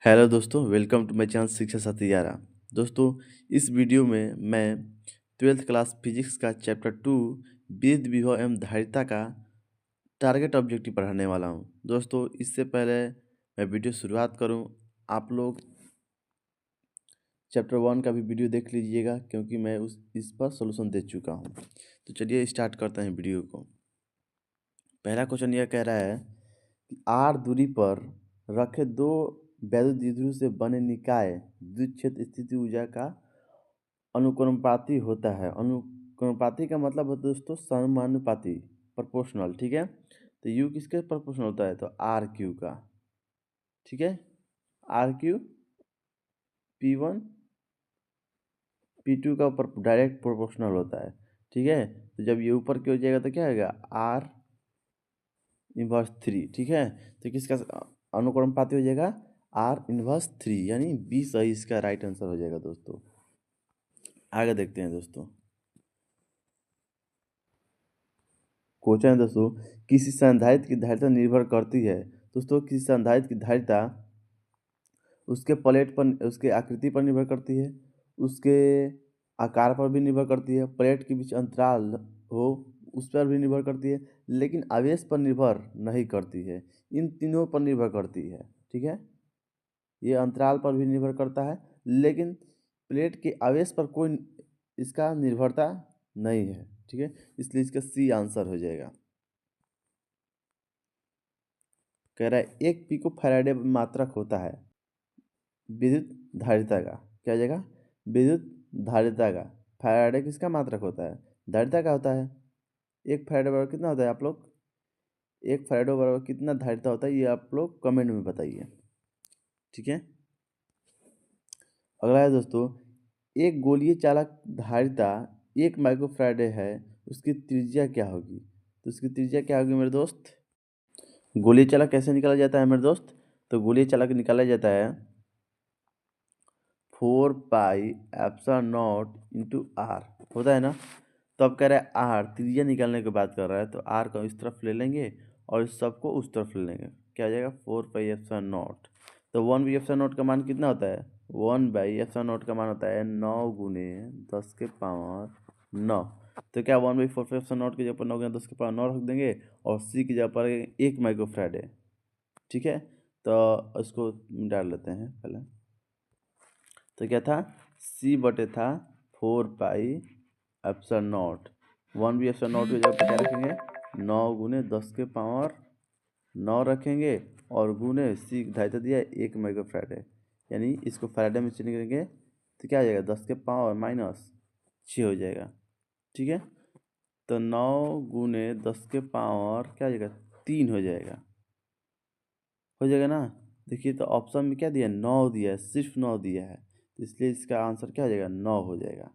Hello दोस्तों, welcome to my channel शिक्षा साथी 11। दोस्तों, इस वीडियो में मैं 12th क्लास फिजिक्स का चैप्टर 2 विद्युत विभव एवं धारिता का टारगेट ऑब्जेक्टिव पढ़ाने वाला हूं। दोस्तों, इससे पहले मैं वीडियो शुरुआत करूं, आप लोग चैप्टर 1 का भी वीडियो देख लीजिएगा क्योंकि मैं इस पर सॉल्यूशन दे चुका हूं। तो चलिए स्टार्ट करते हैं वीडियो को। पहला क्वेश्चन यह कह रहा है कि आर दूरी पर रखे दो वैद्युत द्विध्रुव से बने निकाय विद्युत क्षेत्र स्थिति ऊर्जा का अनुक्रमपाती होता है। अनुक्रमपाती का मतलब होता है दोस्तों समानुपाती, प्रोपोर्शनल। ठीक है, तो यू किसके प्रोपोर्शनल होता है? तो आर क्यू का। ठीक है, आर क्यू P1 P2 का ऊपर डायरेक्ट प्रोपोर्शनल होता है। ठीक है, तो जब ये ऊपर की हो जाएगा तो क्या होगा? Are inverse 3। ठीक है, तो किसका अनुक्रमपाती हो जाएगा? आर इनवर्स 3, यानी बी सही इसका राइट आंसर हो जाएगा। दोस्तों आगे देखते हैं। दोस्तों क्वेश्चन है दोस्तों, किसी संधारित्र की धारिता निर्भर करती है। दोस्तों किसी संधारित्र की धारिता उसके प्लेट पर, उसके आकृति पर निर्भर करती है, उसके आकार पर भी निर्भर करती है, प्लेट के बीच अंतराल हो उस पर भी निर्भर करती है, लेकिन आवेश पर निर्भर नहीं करती है। इन तीनों पर निर्भर करती है। ठीक है, ये अंतराल पर भी निर्भर करता है, लेकिन प्लेट के आवेश पर कोई इसका निर्भरता नहीं है। ठीक है, इसलिए इसका सी आंसर हो जाएगा। कह रहा है 1 पिको फैराडे मात्रक होता है विद्युत धारिता का। क्या जगह? विद्युत धारिता का। फैराडे किसका मात्रक होता है? धारिता का होता है। 1 फैराडे बराबर कितना होता है आप लोग? 1 फैराडे बराबर कितना धारिता होता है, ये आप लोग कमेंट में बताइए। ठीक है, अगला है दोस्तों, एक गोलीय चालक धारिता 1 माइक्रोफैराडे है, उसकी त्रिज्या क्या होगी? तो उसकी त्रिज्या क्या होगी मेरे दोस्त? गोलीय चालक कैसे निकाला जाता है मेरे दोस्त? तो गोलीय चालक निकाला जाता है 4 pi epsilon naught into r, होता है ना। तो अब कह रहा है आर, त्रिज्या निकालने की बात कर रहा है, तो आर को इस तरफ ले लेंगे और इस सब को उस तरफ ले लेंगे। क्या हो जाएगा? 4 पाई एप्सिलॉन नॉट। तो 1 बाई एप्सिलॉन नॉट का मान कितना होता है? 1 बाई एप्सिलॉन नॉट का मान होता है 9 गुने 10 के पावर 9। तो क्या 1 बाई 4 पाई एप्सिलॉन नॉट की जगह पर 9 गुने 10 के पावर 9 रख देंगे और सी की जगह पर 1 माइक्रोफैराड है। ठीक है, तो इसको डाल लेते हैं पहले। तो क्या था? सी बटे था 4 पाई एप्सिलॉन नॉट। 1 भी एप्सिलॉन नॉट की जगह पर क्या रखेंगे? 9 गुने 10 के पावर 9 रखेंगे और गुने सी धारिता दिया 1 माइक्रोफैराड है, यानी इसको फैराडे में चेंज करेंगे तो क्या आ जाएगा? 10 के पावर माइनस 6 हो जाएगा। ठीक है, तो 9 गुने 10 के पावर क्या हो जाएगा? 3 हो जाएगा। हो जाएगा ना। देखिए तो ऑप्शन में क्या दिया? 9 दिया है, सिर्फ 9 दिया है, तो इसलिए इसका आंसर क्या हो जाएगा? 9 हो जाएगा,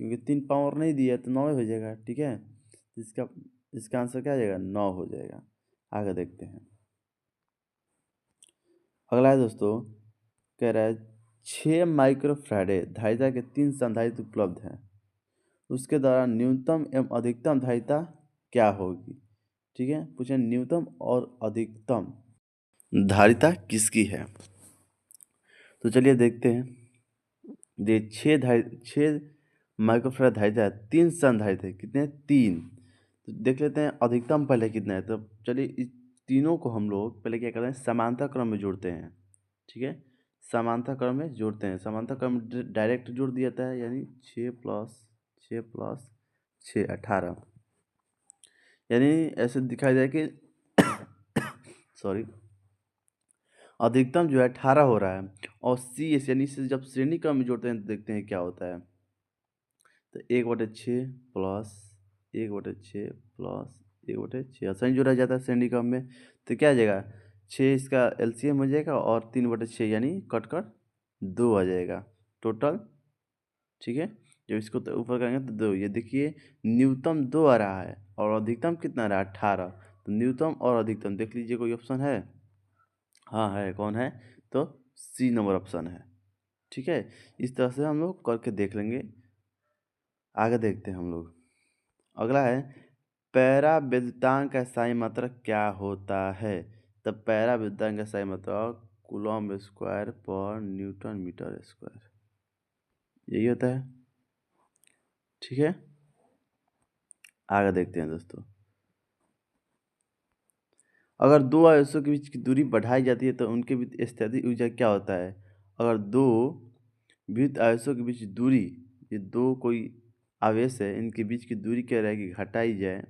क्योंकि 3 पावर नहीं दिया है तो 9 हो जाएगा। ठीक है, इसका इसका आंसर क्या हो जाएगा? 9 हो जाएगा। आगे देखते हैं। अगला है दोस्तों, कह रहा है 6 माइक्रोफैराडे धारिता के 3 संधारित्र उपलब्ध हैं, उसके द्वारा न्यूनतम एवं अधिकतम धारिता क्या होगी? ठीक है, पूछे न्यूनतम और अधिकतम धारिता किसकी है। तो चलिए देखते हैं। ये 6 माइक्रोफैराड धारिता है, 3 संधारित्र है। कितने? 3। तो देख लेते हैं अधिकतम पहले कितना है। तो चलिए इस तीनों को हम लोग पहले क्या करते हैं? समांतर क्रम में जोड़ते हैं। ठीक है, समांतर क्रम में जोड़ते हैं। समांतर क्रम में डायरेक्ट जोड़ दिया जाता है, यानी 6 प्लस 6 प्लस 6 18, यानी ऐसे दिखाई जाए कि सॉरी, अधिकतम जो है 18 हो रहा है। और सी एस यानी से जब श्रेणी क्रम में जोड़ते हैं तो देखते हैं क्या होता है। तो 1/6 प्लस 1/6 प्लस 1/6 आसानी जोड़ा जाता है श्रेणी क्रम में। तो क्या आ जाएगा? 6 इसका एलसीएम हो जाएगा और 3/6 यानी कट कर 2 आ जाएगा टोटल। ठीक है, जब इसको तो ऊपर करेंगे तो 2। ये देखिए न्यूनतम 2 आ रहा है और अधिकतम कितना आ रहा है? 18। तो न्यूनतम और अधिकतम देख लीजिए, कोई ऑप्शन है? हाँ है। कौन है? तो सी नंबर ऑप्शन है। ठीक है, इस तरह से हम लोग करके देख लेंगे। आगे देखते हैं हम लोग। अगला है पैराविद्युतांक का स्थायी मात्रक क्या होता है। तो पैराविद्युतांक का स्थायी मात्रक कूलम्ब स्क्वायर पर न्यूटन मीटर स्क्वायर, यही होता है। ठीक है, आगे देखते हैं दोस्तों। अगर दो आवेशों के बीच की दूरी बढ़ाई जाती है तो उनके बीच स्थैतिक ऊर्जा क्या होता है? अगर दो विद्युत आवेशों के बीच दूरी, ये दो कोई आवेश है, इनके बीच की दूरी क्या रहेगी, घटाई जाए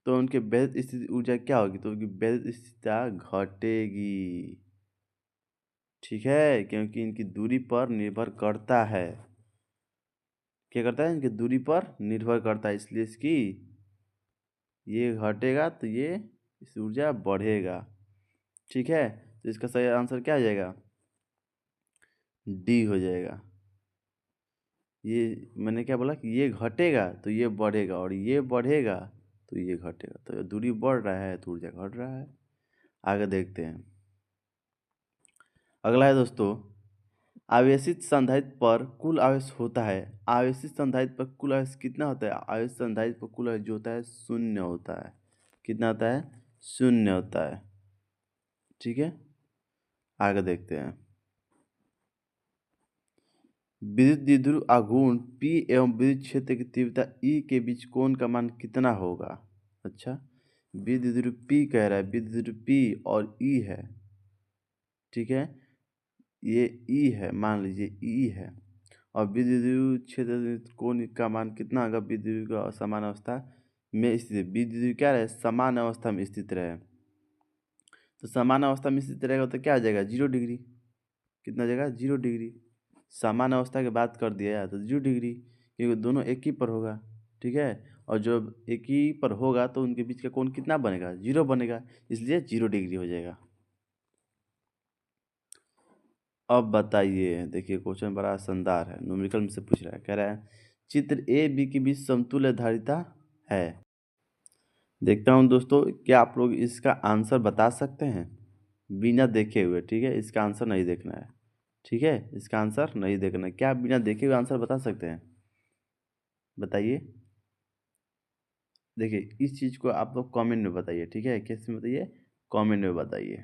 तो उनके वैद्युत स्थिति ऊर्जा क्या होगी? तो उनकी वैद्युत स्थिरता घटेगी। ठीक है, क्योंकि इनकी दूरी पर निर्भर करता है। क्या करता है? इनकी दूरी पर निर्भर करता है, इसलिए इसकी ये घटेगा तो ये इस ऊर्जा बढ़ेगा। ठीक है, तो इसका सही आंसर क्या आ जाएगा? डी हो जाएगा। ये मैंने क्या बोला कि ये घटेगा तो ये बढ़ेगा, और ये बढ़ेगा तो ये घटेगा। तो दूरी बढ़ रहा है तो ऊर्जा घट रहा है। आगे देखते हैं। अगला है दोस्तों, आवेशित संधारित्र पर कुल आवेश होता है। आवेशित संधारित्र पर कुल आवेश कितना होता है? आवेशित संधारित्र पर कुल आवेश जो होता है शून्य होता है। कितना होता है? शून्य होता है। ठीक है, आगे देखते हैं। विद्युत द्विध्रुव आघूर्ण P एवं विद्युत क्षेत्र की तीव्रता E के बीच कोण का मान कितना होगा? अच्छा, विद्युत द्विध्रुव P कह रहा है, विद्युत द्विध्रुव P और E है। ठीक है, ये E है, मान लीजिए E है, और विद्युत द्विध्रुव क्षेत्र कोण का मान कितना होगा? विद्युत का समान अवस्था में स्थित, विद्युत द्विध्रुव क्या रहे? समान अवस्था में स्थित रहे। तो समान अवस्था में स्थित रहेगा तो क्या आ जाएगा? 0 डिग्री। कितना आ जाएगा? 0 डिग्री। समान अवस्था की बात कर दिया तो 0 डिग्री, क्योंकि दोनों एक ही पर होगा। ठीक है, और जब एक ही पर होगा तो उनके बीच का कोण कितना बनेगा? 0 बनेगा, इसलिए 0 डिग्री हो जाएगा। अब बताइए, देखिए क्वेश्चन बड़ा शानदार है, न्यूमेरिकल में से पूछ रहा है। कह रहा है चित्र ए बी के बीच समतुल्य धारिता है। देखता हूँ दोस्तों, क्या आप लोग इसका आंसर बता सकते हैं बिना देखे हुए? ठीक है, इसका आंसर नहीं देखना है। ठीक है, इसका आंसर नहीं देखना है। क्या आप बिना देखे हुए आंसर बता सकते हैं? बताइए। देखिए, इस चीज़ को आप लोग कमेंट में बताइए। ठीक है, कैसे में बताइए? कमेंट में बताइए,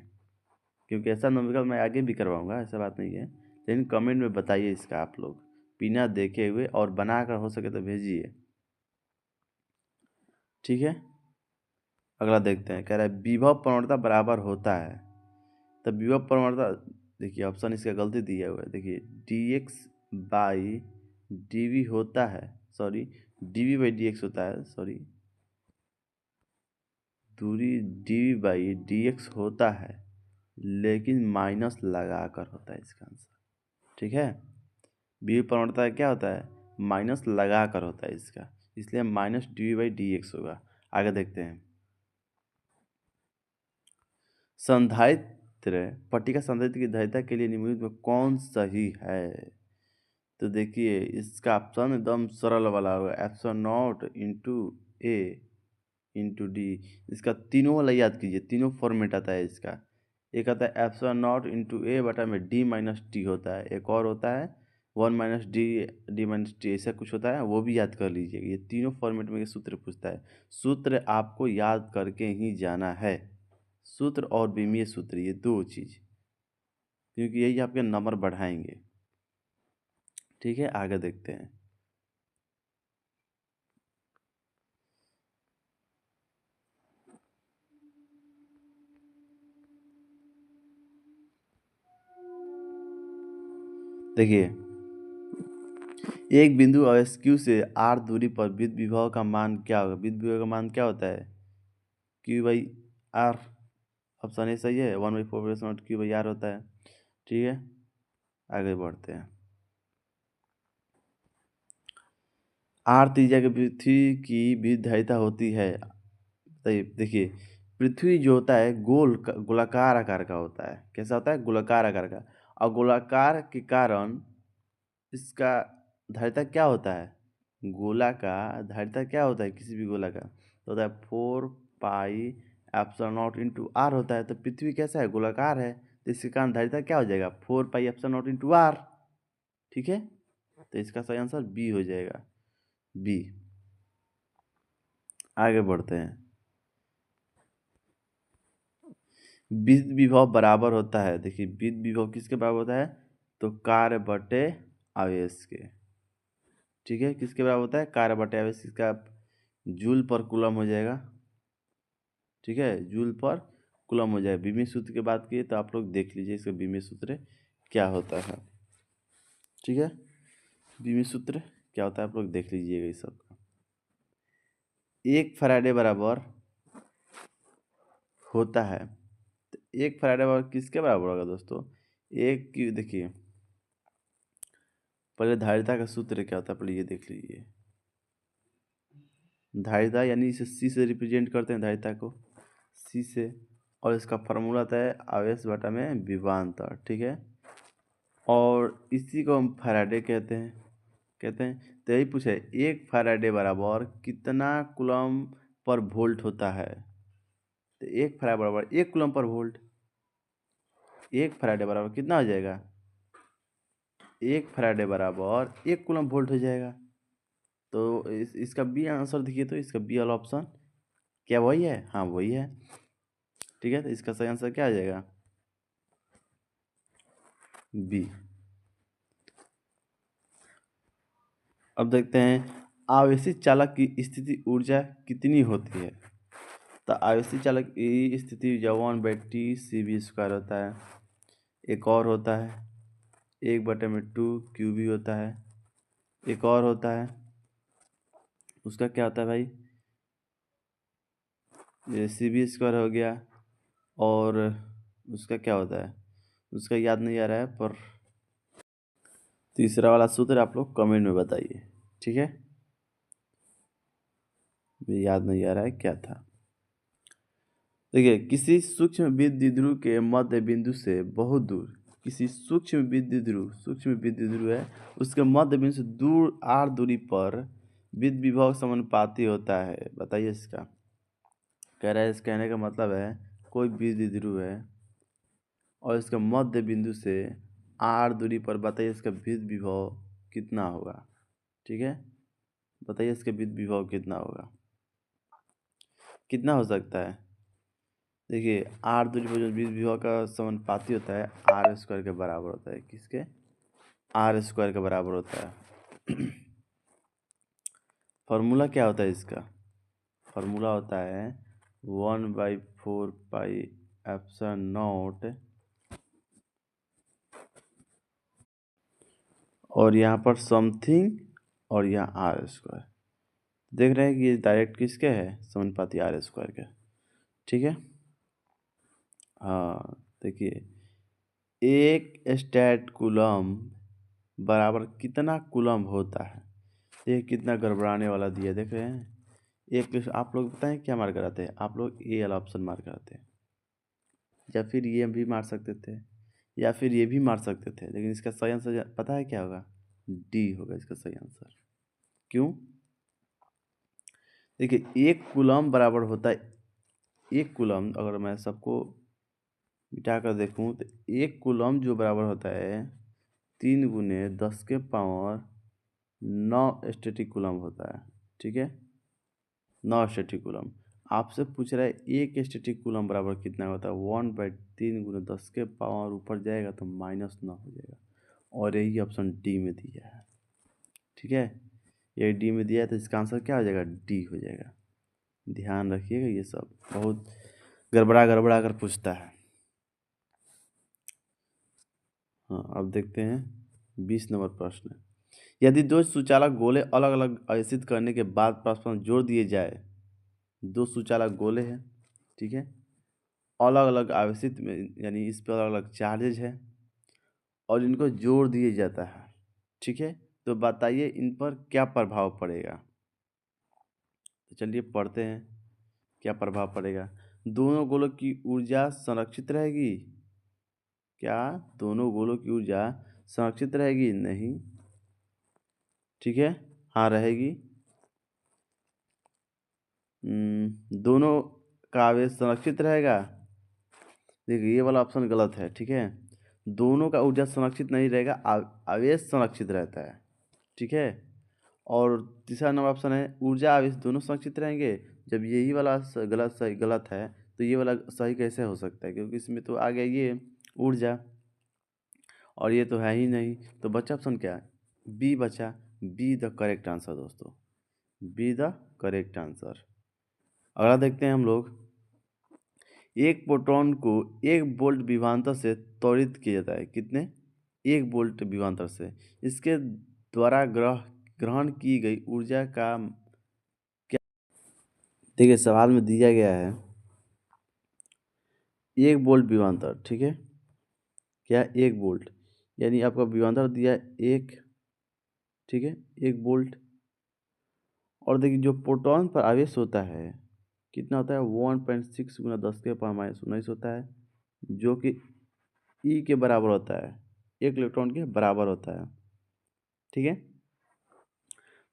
क्योंकि ऐसा न्यूमेरिकल मैं आगे भी करवाऊंगा, ऐसा बात नहीं है। लेकिन कमेंट में बताइए इसका आप लोग बिना देखे हुए, और बनाकर हो सके तो भेजिए। ठीक है, अगला देखते हैं। कह रहा है विभव प्रवणता बराबर होता है। तो विभव प्रवणता, देखिए ऑप्शन इसका गलती दिया हुआ है। देखिए dx बाई dv होता है, सॉरी dv बाई dx होता है, सॉरी दूरी dv बाई dx होता है, लेकिन माइनस लगा कर होता है इसका आंसर। ठीक है, विभव प्रवणता क्या होता है? माइनस लगा कर होता है इसका, इसलिए माइनस dv बाई dx होगा। आगे देखते हैं। संधारित्र पट्टिका संधारित्र की धारिता के लिए निम्नलिखित में कौन सही है? तो देखिए इसका ऑप्शन एकदम सरल वाला होगा, ε0 इंटू ए इंटू डी। इसका तीनों वाला याद कीजिए, तीनों फॉर्मेट आता है इसका। एक आता है ε0 इंटू ए बटा में डी माइनस टी होता है, एक और होता है 1 minus D D minus T, ऐसा कुछ होता है, वो भी याद कर लीजिएगा। ये तीनों फॉर्मेट में ये सूत्र पूछता है। सूत्र आपको याद करके ही जाना है, सूत्र और विमीय सूत्र, ये दो चीज़, क्योंकि यही आपके नंबर बढ़ाएंगे। ठीक है, आगे देखते हैं। देखिए एक बिंदु आवेश Q से r दूरी पर विद्युत विभव का मान क्या होगा? विद्युत विभव का मान क्या होता है? Q by r. Option A सही है, 1/4 Q बाई आर होता है। ठीक है, आगे बढ़ते हैं। आर त्रिज्या की पृथ्वी की विद्युत धारिता होती है। देखिए पृथ्वी जो होता है गोलाकार आकार का होता है। कैसा होता है? गोलाकार आकार का। और गोलाकार के कारण इसका धारिता क्या होता है? गोला का धारिता क्या होता है? किसी भी गोला का तो होता है 4 pi epsilon naught into r होता है। तो पृथ्वी कैसा है? गोलाकार है, तो इसके कारण धारिता क्या हो जाएगा? 4 pi epsilon naught into r. ठीक है, तो इसका सही आंसर बी हो जाएगा, बी। आगे बढ़ते हैं। विद्युत विभव बराबर होता है, देखिए विद्युत विभव किसके बराबर होता है, तो कार्य बटे आवेश के। ठीक है, किसके बराबर होता है, कार्य बटे आवेश, इसका जूल पर कूलम हो जाएगा। ठीक है, जूल पर कूलम हो जाएगा। बीमी सूत्र की बात की तो आप लोग देख लीजिए इसका बीमी सूत्र क्या होता है। ठीक है, बीमी सूत्र क्या होता है आप लोग देख लीजिएगा इस सब का। 1 फैराडे बराबर होता है, तो 1 फैराडे बराबर किसके बराबर होगा दोस्तों, एक की देखिए पहले धारिता का सूत्र क्या होता है, पहले ये देख लीजिए। धारिता यानी इसे सी से रिप्रेजेंट करते हैं धारिता को, सी से, और इसका फार्मूला होता है आवेश बटा में विभवांतर। ठीक है, और इसी को हम फैराडे कहते हैं। तो यही पूछे 1 फैराडे बराबर कितना कूलम पर वोल्ट होता है, तो 1 फैराडे बराबर 1 कूलम पर वोल्ट। 1 फैराडे बराबर कितना हो जाएगा, 1 फैराडे बराबर 1 कूलम वोल्ट हो जाएगा। तो इसका बी आंसर देखिए, तो इसका बी वाला ऑप्शन क्या वही है, हाँ वही है। ठीक है, तो इसका सही आंसर क्या आ जाएगा, बी। अब देखते हैं आवेशित चालक की स्थिति ऊर्जा कितनी होती है। तो आवेशित चालक की स्थिति ऊर्जा 1/T CV² होता है। एक और होता है 1/2 QV होता है। एक और होता है, उसका क्या होता है भाई, ये CV² हो गया, और उसका क्या होता है, उसका याद नहीं आ रहा है, पर तीसरा वाला सूत्र आप लोग कमेंट में बताइए। ठीक है, याद नहीं आ रहा है क्या था। देखिए किसी सूक्ष्म विद्युत ध्रुव के मध्य बिंदु से बहुत दूर, किसी सूक्ष्म विद्युत ध्रुव है, उसके मध्य बिंदु से दूर r दूरी पर विद्युत विभव समानुपाती होता है। बताइए इसका, कह रहा है, इस कहने का मतलब है कोई विद्युत ध्रुव है और इसके मध्य बिंदु से r दूरी पर, बताइए इसका विद्युत विभव कितना होगा। ठीक है, बताइए इसका विद्युत विभव कितना होगा, कितना हो सकता है। देखिए r दूरी पर जो विद्युत विभव का समानुपाती होता है r² के बराबर होता है, किसके, r² के बराबर होता है। फॉर्मूला क्या होता है इसका, फॉर्मूला होता है 1/4 पाई एप्सिलॉन नॉट, और यहाँ पर समथिंग, और यहाँ r²। देख रहे हैं कि ये डायरेक्ट किसके है, समानुपाती r² के। ठीक है, हाँ देखिए 1 स्टैट कूलम बराबर कितना कूलम होता है। ये कितना गड़बड़ाने वाला दिया, देख रहे हैं। एक आप लोग बताएं क्या मार कराते हैं, आप लोग ए वाला ऑप्शन मार कराते हैं, या फिर ये भी मार सकते थे, या फिर ये भी मार सकते थे, लेकिन इसका सही आंसर पता है क्या होगा, डी होगा इसका सही आंसर। क्यों, देखिए 1 कूलम बराबर होता है, 1 कूलम अगर मैं सबको मिटा कर देखूँ तो 1 कूलम जो बराबर होता है 3 × 10⁻⁹ स्टैटिक कूलम होता है। ठीक है, 9 स्टैटिक कूलम। आपसे पूछ रहा है 1 स्टैटिक कूलम बराबर कितना होता है, 1/3 × 10⁻⁻, ऊपर जाएगा तो -9 हो जाएगा, और यही ऑप्शन डी में दिया है। ठीक है, ये डी में दिया है, तो इसका आंसर क्या हो जाएगा, डी हो जाएगा। ध्यान रखिएगा, ये सब बहुत गड़बड़ा कर पूछता है। हाँ, अब देखते हैं 20 नंबर प्रश्न। यदि दो सुचालक गोले अलग अलग आवेशित करने के बाद परस्पर जोड़ दिए जाए, दो सुचालक गोले हैं, ठीक है, अलग अलग आवेशित में, यानी इस पर अलग अलग चार्जेज है, और इनको जोड़ दिए जाता है। ठीक है, तो बताइए इन पर क्या प्रभाव पड़ेगा। तो चलिए पढ़ते हैं क्या प्रभाव पड़ेगा। दोनों गोलों की ऊर्जा संरक्षित रहेगी, क्या दोनों गोलों की ऊर्जा संरक्षित रहेगी, नहीं। ठीक है, हाँ रहेगी। दोनों का आवेश संरक्षित रहेगा, देखिए ये वाला ऑप्शन गलत है। ठीक है, दोनों का ऊर्जा संरक्षित नहीं रहेगा, आवेश संरक्षित रहता है। ठीक है, और तीसरा नंबर ऑप्शन है ऊर्जा आवेश दोनों संरक्षित रहेंगे, जब यही वाला गलत है, तो ये वाला सही कैसे हो सकता है, क्योंकि इसमें तो आ गया ये ऊर्जा और ये तो है ही नहीं। तो बचा ऑप्शन क्या है, बी बचा, बी द करेक्ट आंसर दोस्तों, बी द करेक्ट आंसर। अगला देखते हैं हम लोग, एक प्रोटॉन को 1 वोल्ट विभवांतर से त्वरित किया जाता है, कितने, 1 वोल्ट विभवांतर से, इसके द्वारा ग्रहण की गई ऊर्जा का क्या। देखिए सवाल में दिया गया है 1 वोल्ट विभवांतर, ठीक है, क्या 1 वोल्ट, यानी आपका विभवांतर दिया है 1, ठीक है, 1 वोल्ट। और देखिए जो प्रोटॉन पर आवेश होता है कितना होता है, 1.6 गुना 10⁻⁻19 होता है, जो कि ई के बराबर होता है, 1 इलेक्ट्रॉन के बराबर होता है, ठीक है।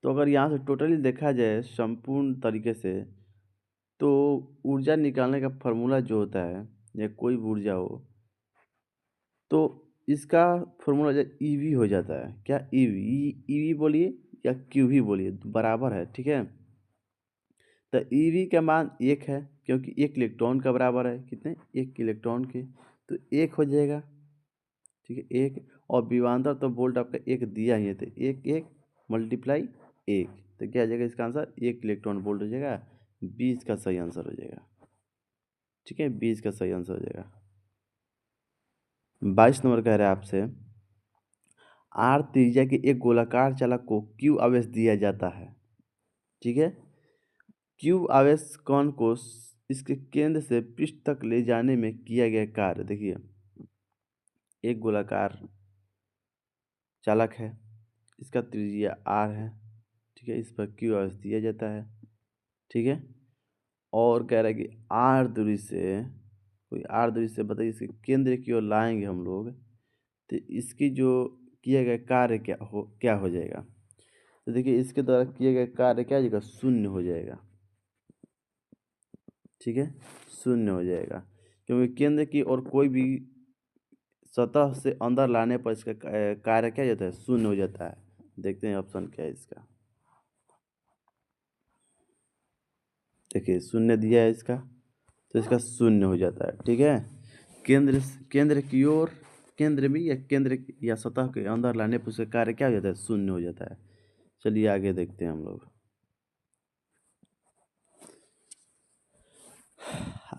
तो अगर यहाँ से टोटली देखा जाए संपूर्ण तरीके से, तो ऊर्जा निकालने का फॉर्मूला जो होता है, या कोई भी ऊर्जा हो, तो इसका फॉर्मूला जो ईवी हो जाता है, क्या ईवी, ईवी बोलिए या क्यूवी बोलिए, बराबर है, ठीक है। तो ईवी का मान 1 है, क्योंकि 1 इलेक्ट्रॉन का बराबर है, कितने, 1 इलेक्ट्रॉन के, तो 1 हो जाएगा, ठीक है, 1। और विभवांतर तो वोल्ट आपका 1 दिया ही है, तो 1 1 मल्टीप्लाई 1, तो क्या आ जाएगा इसका आंसर, 1 इलेक्ट्रॉन वोल्ट हो जाएगा, 20 का सही आंसर हो जाएगा, ठीक है, 20 का सही आंसर हो जाएगा। 22 नंबर कह रहा है आपसे, आर त्रिज्या के एक गोलाकार चालक को क्यू आवेश दिया जाता है, ठीक है। क्यू आवेश कण को इसके केंद्र से पृष्ठ तक ले जाने में किया गया कार्य, देखिए एक गोलाकार चालक है, इसका त्रिज्या आर है, ठीक है, इस पर क्यू आवेश दिया जाता है, ठीक है। और कह रहा है कि आर दूरी से, कोई आर दूरी से बताइए इसके केंद्र की ओर लाएंगे हम लोग, तो इसकी जो किया गया कार्य क्या हो जाएगा। तो देखिए इसके द्वारा किया गया कार्य क्या हो जाएगा, शून्य हो जाएगा, ठीक है, शून्य हो जाएगा, क्योंकि केंद्र की ओर कोई भी सतह से अंदर लाने पर इसका कार्य क्या हो जाता है, शून्य हो जाता है। देखते हैं ऑप्शन क्या है इसका, देखिए शून्य दिया है इसका, तो इसका शून्य हो जाता है, ठीक है। केंद्र की ओर, केंद्र में या केंद्र या सतह के अंदर लाने पर उसका कार्य क्या हो जाता है, शून्य हो जाता है। चलिए आगे देखते हैं हम लोग,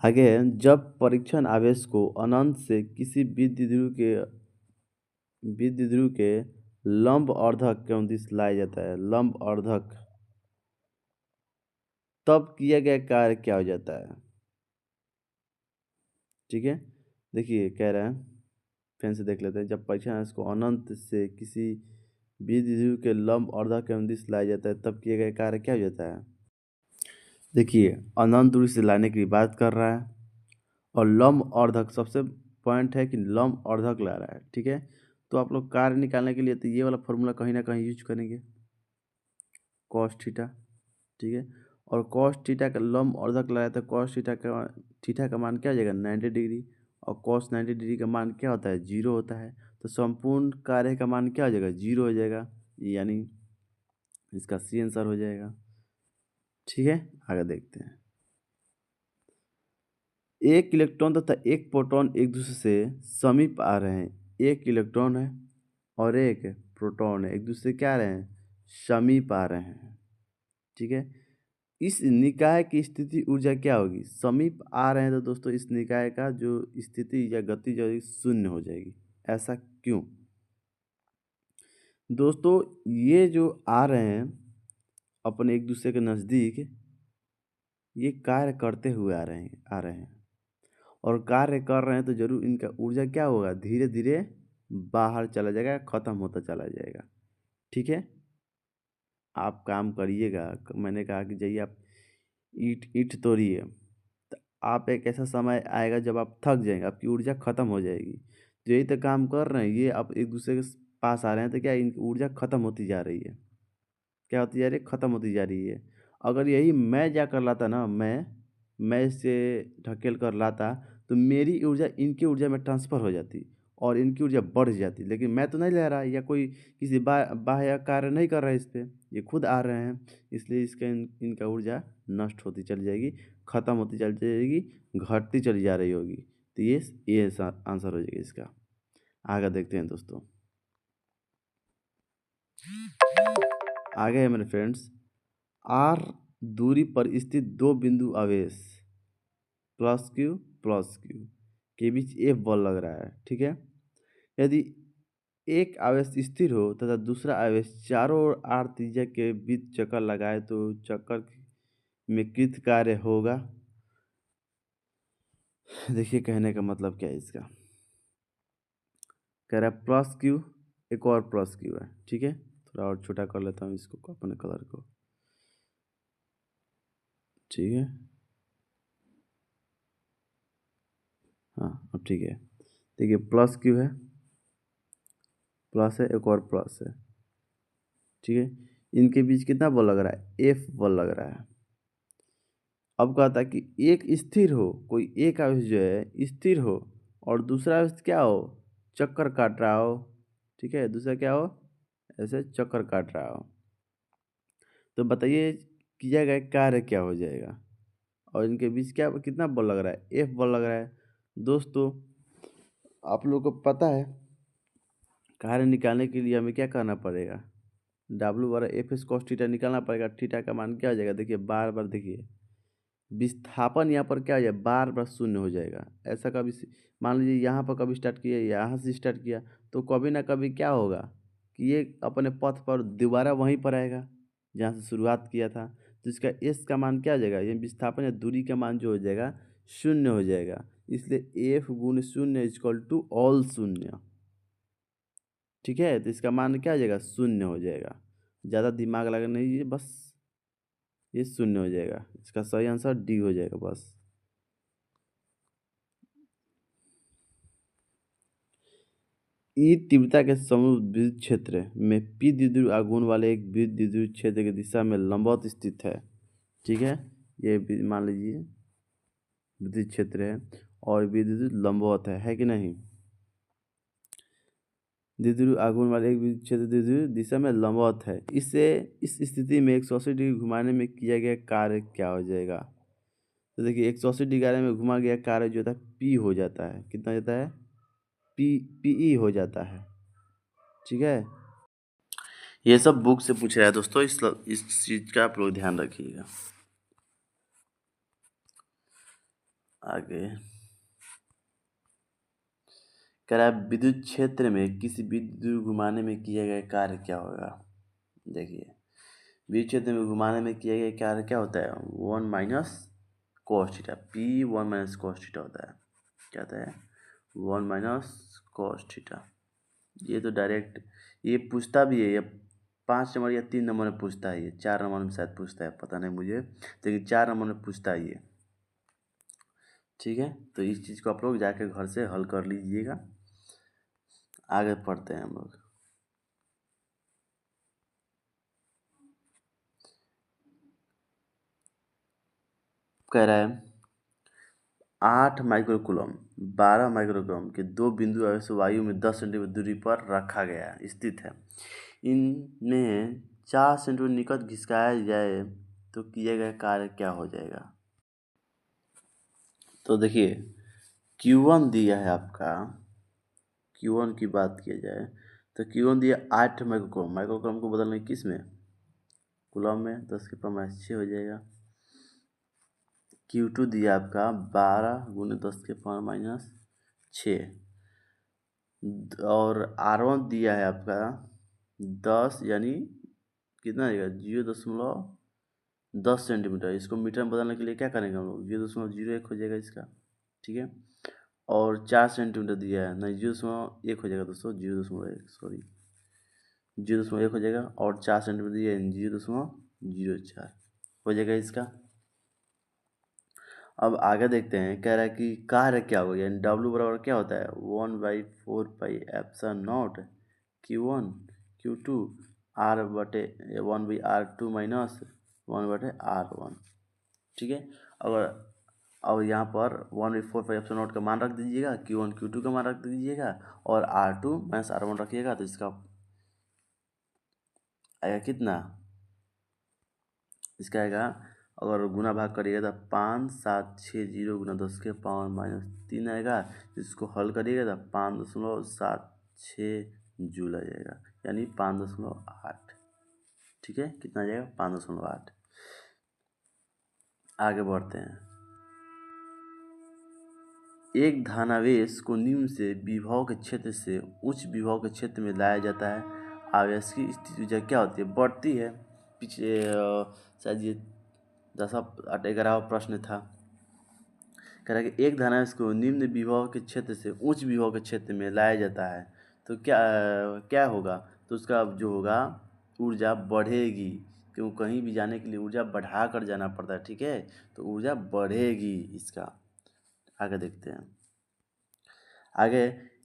आगे जब परीक्षण आवेश को अनंत से किसी विद्युत ध्रुव के लंब अर्धक के दिश लाया जाता है, लंब अर्धक, तब किया गया कार्य क्या हो जाता है, ठीक है। देखिए कह रहे हैं, फिर से देख लेते हैं, जब परीक्षण आवेश को अनंत से किसी विद्युत ध्रुव के लंब अर्धक के दिश लाया जाता है, तब किया गया कार्य क्या हो जाता है। देखिए अनंत दूरी से लाने की बात कर रहा है, और लंब अर्धक सबसे पॉइंट है कि लंब अर्धक ला रहा है, ठीक है। तो आप लोग कार्य निकालने के लिए तो ये वाला फॉर्मूला कहीं ना कहीं यूज करेंगे, कॉस थीटा, ठीक है। और कॉस थीटा का लंब अर्धक लगाया तो कॉस थीटा का मान क्या हो जाएगा, 90 डिग्री, और कॉस 90 डिग्री का मान क्या होता है, 0 होता है, तो संपूर्ण कार्य का मान क्या हो जाएगा, 0 हो जाएगा, यानी इसका सी आंसर हो जाएगा, ठीक है। आगे देखते हैं, एक इलेक्ट्रॉन तथा एक प्रोटॉन एक दूसरे से समीप आ रहे हैं, एक इलेक्ट्रॉन है और एक प्रोटॉन है, एक दूसरे क्या आ रहे हैं, समीप आ रहे हैं, ठीक है। इस निकाय की स्थिति ऊर्जा क्या होगी, समीप आ रहे हैं तो दोस्तों इस निकाय का जो स्थिति या गति जो है शून्य हो जाएगी, ऐसा क्यों दोस्तों, ये जो आ रहे हैं अपने एक दूसरे के नज़दीक, ये कार्य करते हुए आ रहे हैं और कार्य कर रहे हैं, तो जरूर इनका ऊर्जा क्या होगा, धीरे धीरे बाहर चला जाएगा, खत्म होता चला जाएगा, ठीक है। आप काम करिएगा, मैंने कहा कि जाइए आप ईंट ईंट तोड़िए, तो आप एक ऐसा समय आएगा जब आप थक जाएंगे, आपकी ऊर्जा खत्म हो जाएगी। तो यही तो काम कर रहे हैं, ये आप एक दूसरे के पास आ रहे हैं, तो क्या इनकी ऊर्जा खत्म होती जा रही है, क्या होती जा रही है, खत्म होती जा रही है। अगर यही मैं जा कर लाता ना, मैं इसे ढकेल कर लाता, तो मेरी ऊर्जा इनकी ऊर्जा में ट्रांसफ़र हो जाती, और इनकी ऊर्जा बढ़ जाती, लेकिन मैं तो नहीं ले रहा या कोई किसी बाह्य कार्य नहीं कर रहा है इस पे, ये खुद आ रहे हैं, इसलिए इसका इनका ऊर्जा नष्ट होती चली जाएगी, खत्म होती चली जाएगी, घटती चली जा रही होगी। तो ये आंसर हो जाएगा इसका। आगे देखते हैं दोस्तों। आगे है मेरे फ्रेंड्स, आर दूरी पर स्थित दो बिंदु आवेश प्लस क्यू के बीच एफ बल लग रहा है, ठीक है। यदि एक आवेश स्थिर हो तथा दूसरा आवेश चारों ओर आर त्रिज्या के बीच चक्कर लगाए तो चक्कर में कृत कार्य होगा। देखिए कहने का मतलब क्या है इसका। कह रहा है प्लस क्यू, एक और प्लस क्यू है, ठीक है। थोड़ा और छोटा कर लेता हूँ इसको, अपने कलर को, ठीक है। हाँ अब ठीक है। देखिए प्लस क्यू है, प्लस है, एक और प्लस है, ठीक है। इनके बीच कितना बल लग रहा है, एफ बल लग रहा है। अब कहता है कि एक स्थिर हो, कोई एक आवेश जो है स्थिर हो और दूसरा आवेश क्या हो, चक्कर काट रहा हो, ठीक है। दूसरा क्या हो, ऐसे चक्कर काट रहा हो। तो बताइए किया गया कार्य क्या हो जाएगा, और इनके बीच क्या कितना बल लग रहा है, एफ बल लग रहा है। दोस्तों आप लोगों को पता है कार्य निकालने के लिए हमें क्या करना पड़ेगा, डब्ल्यू बराबर एफ एस कॉस थीटा निकालना पड़ेगा। थीटा का मान क्या हो जाएगा, देखिए बार बार देखिए विस्थापन यहाँ पर क्या हो जाए, बार बार शून्य हो जाएगा। ऐसा कभी मान लीजिए यहाँ पर कभी स्टार्ट किया, यहाँ से स्टार्ट किया, तो कभी ना कभी क्या होगा कि ये अपने पथ पर दोबारा वहीं पर आएगा जहाँ से शुरुआत किया था। तो इसका एस का मान क्या हो जाएगा, ये विस्थापन या दूरी का मान जो हो जाएगा शून्य हो जाएगा। इसलिए एफ गुण शून्य इजक्वल टू ऑल शून्य, ठीक है। तो इसका मान क्या हो जाएगा, शून्य हो जाएगा। ज़्यादा दिमाग लगना नहीं है, बस ये शून्य हो जाएगा। इसका सही आंसर डी हो जाएगा बस। ई तीव्रता के समूह विद्युत क्षेत्र में पी द्विध्रुव आघूर्ण वाले एक विद्युत द्विध्रुव क्षेत्र की दिशा में लंबवत स्थित है, ठीक है। ये मान लीजिए विद्युत क्षेत्र है और विद्युत लंबवत है कि नहीं। द्विध्रुव आघूर्ण वाले एक विद्युत क्षेत्र द्विध्रुव दिशा में लंबवत है। इसे इस स्थिति में 180 डिग्री घुमाने में किया गया कार्य क्या हो जाएगा। तो देखिए 180 डिग्री में घुमा गया कार्य जो था पी हो जाता है, कितना जाता है, पी हो जाता है, ठीक है। ये सब बुक से पूछ रहा है दोस्तों, इस चीज का आप लोग ध्यान रखिएगा। आगे कह रहा है विद्युत क्षेत्र में किसी विद्युत घुमाने में किया गया कार्य क्या होगा। देखिए विद्युत क्षेत्र में घुमाने में किया गया कार्य क्या होता है, 1 minus cos theta, P 1 minus cos theta होता है। क्या होता है, 1 माइनस कॉस थीटा। ये तो डायरेक्ट ये पूछता भी है, ये 5 नंबर या 3 नंबर में पूछता है, ये 4 नंबर में शायद पूछता है, पता नहीं मुझे, लेकिन 4 नंबर में पूछता है ये, ठीक है। तो इस चीज़ को आप लोग जाके घर से हल कर लीजिएगा। आगे पढ़ते हैं हम लोग। कह रहा है 8 माइक्रोकूलम 12 माइक्रोकूलम के दो बिंदु आवेश वायु में 10 सेंटीमीटर दूरी पर रखा गया स्थित है। इनमें 4 सेंटीमीटर निकट घिसकाया जाए तो किया गया कार्य क्या हो जाएगा। तो देखिए Q1 दिया है आपका, Q1 की बात किया जाए तो Q1 दिया 8 माइक्रोकूलम, माइक्रोकूलम को बदलने किस में, कूलम में, 10 के पावर -6 हो जाएगा। Q2 दिया आपका 12 गुने 10 के पावर -6, और R1 दिया है आपका 10, यानी कितना आएगा 0.10 सेंटीमीटर। इसको मीटर में बदलने के लिए क्या करेंगे हम लोग, 0.01 हो जाएगा इसका, ठीक है। और 4 सेंटीमीटर दिया है, नहीं 0.1 हो जाएगा दोस्तों, 0.1 सॉरी 0.1 हो जाएगा, और 4 सेंटीमीटर दिया है 0.04 हो जाएगा इसका। अब आगे देखते हैं, कह रहा है कि कार्य क्या हो गया, डब्ल्यू बराबर क्या होता है, 1/4πε0 Q1 Q2 R/1/R2 minus 1/R1, ठीक है। अगर और यहाँ पर 1/4 का मान रख दीजिएगा, Q1 Q2 का मान रख दीजिएगा और R2 माइनस R1 रखिएगा। तो इसका आएगा कितना, इसका आएगा अगर गुना भाग करिएगा तो 5760 गुना 10⁻³ आएगा। इसको हल करिएगा तो 5.76 जूल आ जाएगा, यानी 5.8। ठीक है, कितना आ जाएगा, 5.8। आगे बढ़ते हैं। एक धनावेश को निम्न से विभव के क्षेत्र से उच्च विभव के क्षेत्र में लाया जाता है। आवेश की स्थिति ऊर्जा क्या होती है, बढ़ती है। पीछे शायद ये 10-11 प्रश्न था। कह रहा है कि एक धनावेश को निम्न विभव के क्षेत्र से उच्च विभव के क्षेत्र में लाया जाता है तो क्या होगा, तो उसका जो होगा ऊर्जा बढ़ेगी, क्योंकि कहीं भी जाने के लिए ऊर्जा बढ़ा कर जाना पड़ता है। ठीक है, तो ऊर्जा बढ़ेगी इसका। आगे देखते हैं। आगे,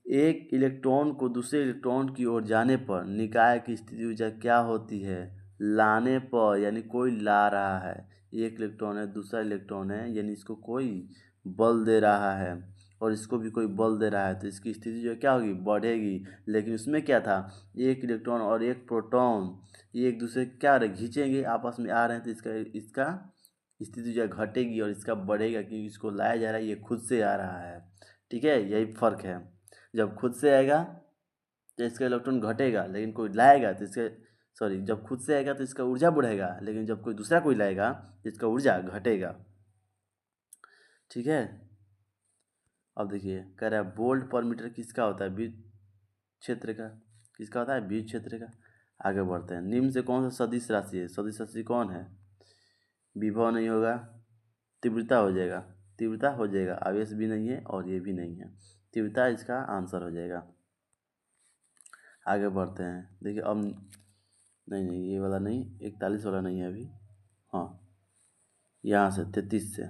एक इलेक्ट्रॉन को दूसरे इलेक्ट्रॉन की ओर जाने पर निकाय की स्थिति ऊर्जा क्या होती है, लाने पर, यानी कोई ला रहा है। एक इलेक्ट्रॉन है, दूसरा इलेक्ट्रॉन है, यानी इसको कोई बल दे रहा है और इसको भी कोई बल दे रहा है, तो इसकी स्थिति जो क्या होगी, बढ़ेगी। लेकिन उसमें क्या था, एक इलेक्ट्रॉन और एक प्रोटॉन ये एक दूसरे क्या खींचेंगे, आपस में आ रहे हैं, तो इसका स्थिति जो है घटेगी और इसका बढ़ेगा, क्योंकि इसको लाया जा रहा है, ये खुद से आ रहा है। ठीक है, यही फर्क है। जब खुद से आएगा तो इसका इलेक्ट्रॉन घटेगा, लेकिन कोई लाएगा तो इसके जब खुद से आएगा तो इसका ऊर्जा बढ़ेगा, लेकिन जब कोई दूसरा कोई लाएगा तो इसका ऊर्जा घटेगा। ठीक है, अब देखिए कह रहा है वोल्ट पर मीटर किसका होता है, विद्युत क्षेत्र का। किसका होता है, विद्युत क्षेत्र का। आगे बढ़ते हैं। निम्न से कौन सा सदिश राशि है, सदिश राशि कौन है, विभव नहीं होगा, तीव्रता हो जाएगा, तीव्रता हो जाएगा। आवेश भी नहीं है और ये भी नहीं है, तीव्रता इसका आंसर हो जाएगा। आगे बढ़ते हैं। देखिए अब नहीं ये वाला नहीं, 41 वाला नहीं है अभी, हाँ यहाँ से 33 से।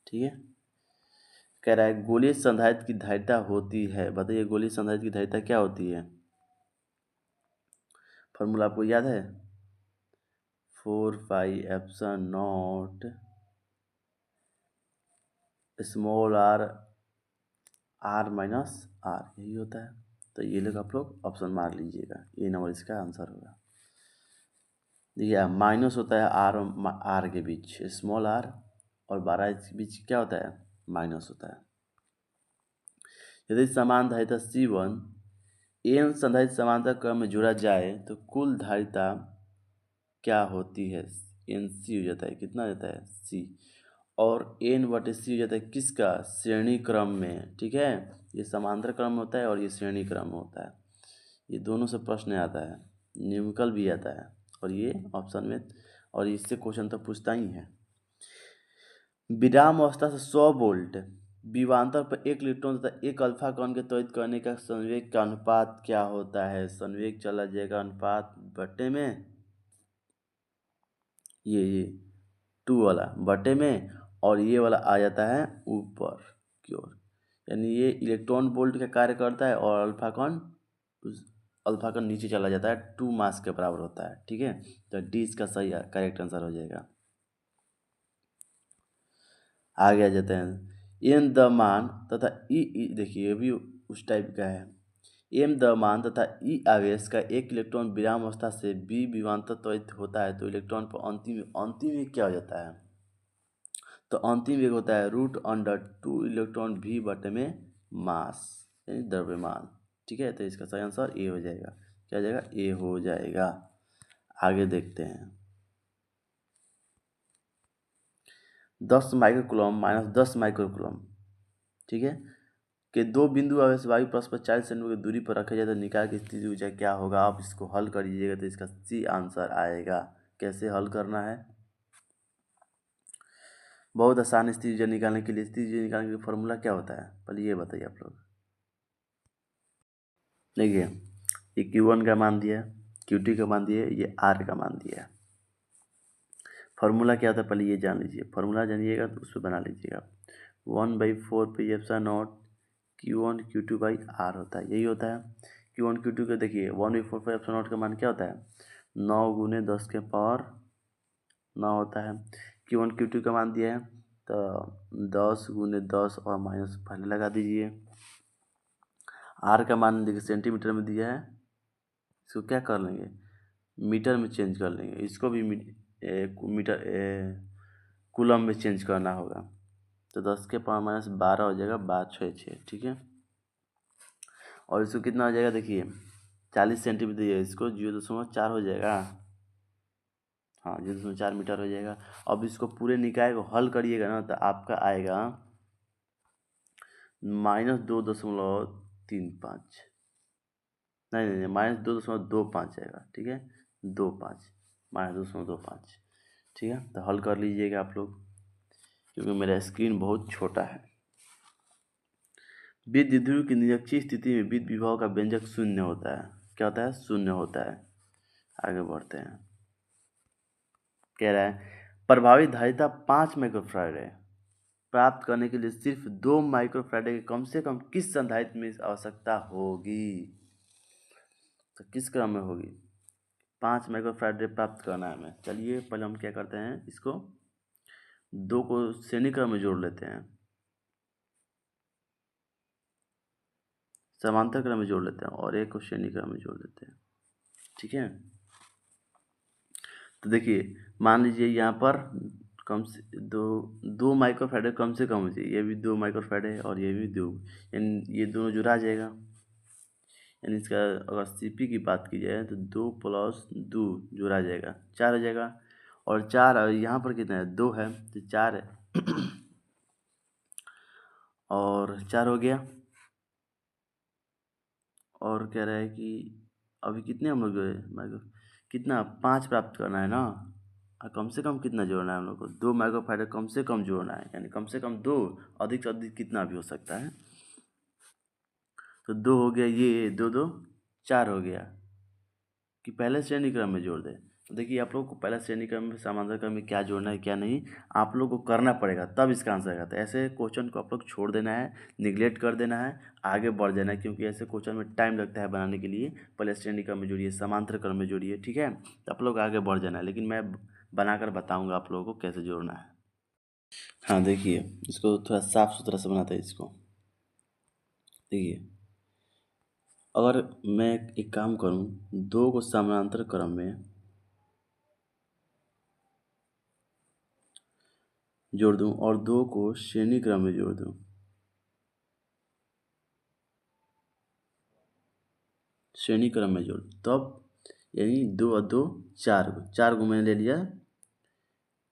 ठीक है, कह रहा है गोलीय संधारित्र की धारिता होती है, बताइए गोलीय संधारित्र की धारिता क्या होती है। फॉर्मूला आपको याद है, 4πε0 small r r minus r, यही होता है। तो ये लोग आप लोग ऑप्शन मार लीजिएगा, ये नंबर इसका आंसर होगा। देखिए माइनस होता है r के बीच, स्मॉल r और 12 के बीच क्या होता है, माइनस होता है। यदि समान धारिता C1 n संधारित्र समांतर क्रम में जोड़ा जाए तो कुल धारिता क्या होती है, NC हो जाता है, कितना जाता है, C, और N/C हो जाता है किसका, श्रेणी क्रम में। ठीक है, ये समांतर क्रम में होता है और ये श्रेणी क्रम में होता है। ये दोनों से प्रश्न आता है, न्यूमेरिकल भी आता है और ये ऑप्शन में, और इससे क्वेश्चन तो पूछता ही है। विराम अवस्था से 100 वोल्ट विभवांतर पर एक इलेक्ट्रॉन तथा एक अल्फा कण के त्वरित करने का संवेग का अनुपात क्या होता है, संवेग चला जाएगा अनुपात बटे में ये 2 वाला बटे में, और ये वाला आ जाता है ऊपर की ओर, यानी ये इलेक्ट्रॉन वोल्ट का कार्य करता है और अल्फा कण नीचे चला जाता है, 2 मास के बराबर होता है। ठीक है, तो डी इसका सही करेक्ट आंसर हो जाएगा। आगे आ जाते हैं। एम द मान तथा ई, देखिए ये भी उस टाइप का है। एम द मान तथा ई आवेश का एक इलेक्ट्रॉन विराम अवस्था से बी विभवांतर त्वरित होता है तो इलेक्ट्रॉन पर अंतिम वेग क्या हो जाता है, तो अंतिम वेग होता है √2 इलेक्ट्रॉन v बटे में मास, यानी द्रव्यमान। ठीक है, तो इसका सही आंसर ए हो जाएगा। क्या हो जाएगा, ए हो जाएगा। आगे देखते हैं। 10 माइक्रोकूलम माइनस 10 माइक्रोकूलम, ठीक है, कि दो बिंदु आवेश वायु परस्पर 40 सेंटीमीटर की दूरी पर रखे जाए तो निकाय की स्थिति ऊर्जा क्या होगा। आप इसको हल करिएगा तो इसका सी आंसर आएगा। कैसे हल करना है, बहुत आसान। स्थिति ऊर्जा निकालने के लिए, स्थिति ऊर्जा निकालने के लिए फॉर्मूला क्या होता है, पहले ये बताइए आप लोग। देखिए ये Q1 का मान दिया, Q2 का मान दिया, ये R का मान दिया। फार्मूला क्या होता है पहले ये जान लीजिए, फार्मूला जानिएगा तो उस पर बना लीजिएगा। 1/4πε0 Q1 Q2 बाई R होता है, यही होता है। Q1 Q2 का देखिए 1/4πε0 का मान क्या होता है, 9 × 10⁻9 होता है। Q1 Q2 का मान दिया है तो 10 × 10 और माइनस पहले लगा दीजिए। आर का मान देखिए सेंटीमीटर में दिया है, इसको क्या कर लेंगे मीटर में चेंज कर लेंगे, इसको भी मीटर कूलम में चेंज करना होगा। तो 10⁻⁻12 हो जाएगा 12×6=6, ठीक है। और इसको कितना हो जाएगा देखिए 40 सेंटीमीटर दिया है, इसको 0.4 हो जाएगा, हाँ 0.4 मीटर हो जाएगा। अब इसको पूरे निकाय को हल करिएगा ना तो आपका आएगा -2.35, नहीं -2.25 आएगा, ठीक है 25 -2.25, ठीक है। तो हल कर लीजिएगा आप लोग, क्योंकि मेरा स्क्रीन बहुत छोटा है। विद्युत ध्रुव की निरक्षीय स्थिति में विद्युत विभव का व्यंजक शून्य होता है। क्या होता है? शून्य होता है। आगे बढ़ते हैं। कह रहा है प्रभावित धारिता 5 माइक्रोफैराड है, प्राप्त करने के लिए सिर्फ 2 माइक्रोफैराड के कम से कम किस संधारित्र में आवश्यकता होगी? तो किस क्रम में होगी? 5 माइक्रोफैराड प्राप्त करना है हमें। चलिए पहले हम क्या करते हैं, इसको 2 को श्रेणी क्रम में जोड़ लेते हैं, समांतर क्रम में जोड़ लेते हैं, और 1 को श्रेणी क्रम में जोड़ लेते हैं, ठीक है। तो देखिए मान लीजिए यहाँ पर कम से दो माइक्रोफैराड कम से कम हो चाहिए, ये भी 2 माइक्रोफैराड है और ये भी 2, यानी ये दोनों जुड़ा जाएगा। यानी इसका अगर सीपी की बात की जाए तो 2 + 2 जोड़ा जाएगा, 4 हो जाएगा। और 4 यहाँ पर कितना है? 2 है, तो 4 है और 4 हो गया। और कह रहा है कि अभी कितने हम लोग जो है कितना 5 प्राप्त करना है ना, और कम से कम कितना जोड़ना है हम लोग को? 2 माइक्रोफैराड कम से कम जोड़ना है, यानी कम से कम 2, अधिक से अधिक कितना भी हो सकता है। तो 2 हो गया, ये 2 2 4 हो गया, कि पहले श्रेणी क्रम में जोड़ दें। तो देखिए आप लोग को पहले श्रेणी क्रम में समांतर क्रम में क्या जोड़ना है क्या नहीं आप लोग को करना पड़ेगा, तब इसका आंसर आएगा। तो ऐसे क्वेश्चन को आप लोग छोड़ देना है, निगलेक्ट कर देना है, आगे बढ़ जाना है, क्योंकि ऐसे क्वेश्चन में टाइम लगता है बनाने के लिए। पहले श्रेणी क्रम में जोड़िए, समांतर क्रम में जोड़िए, ठीक है। तो आप लोग आगे बढ़ जाना है, लेकिन मैं बनाकर बताऊँगा आप लोगों को कैसे जोड़ना है। हाँ देखिए इसको थोड़ा साफ सुथरा से बनाते हैं इसको। देखिए अगर मैं एक काम करूं, 2 को समानांतर क्रम में जोड़ दूं और 2 को श्रेणी क्रम में जोड़ दूं, श्रेणी क्रम में जोड़, तब यानी 2 और 2 4 को मैंने ले लिया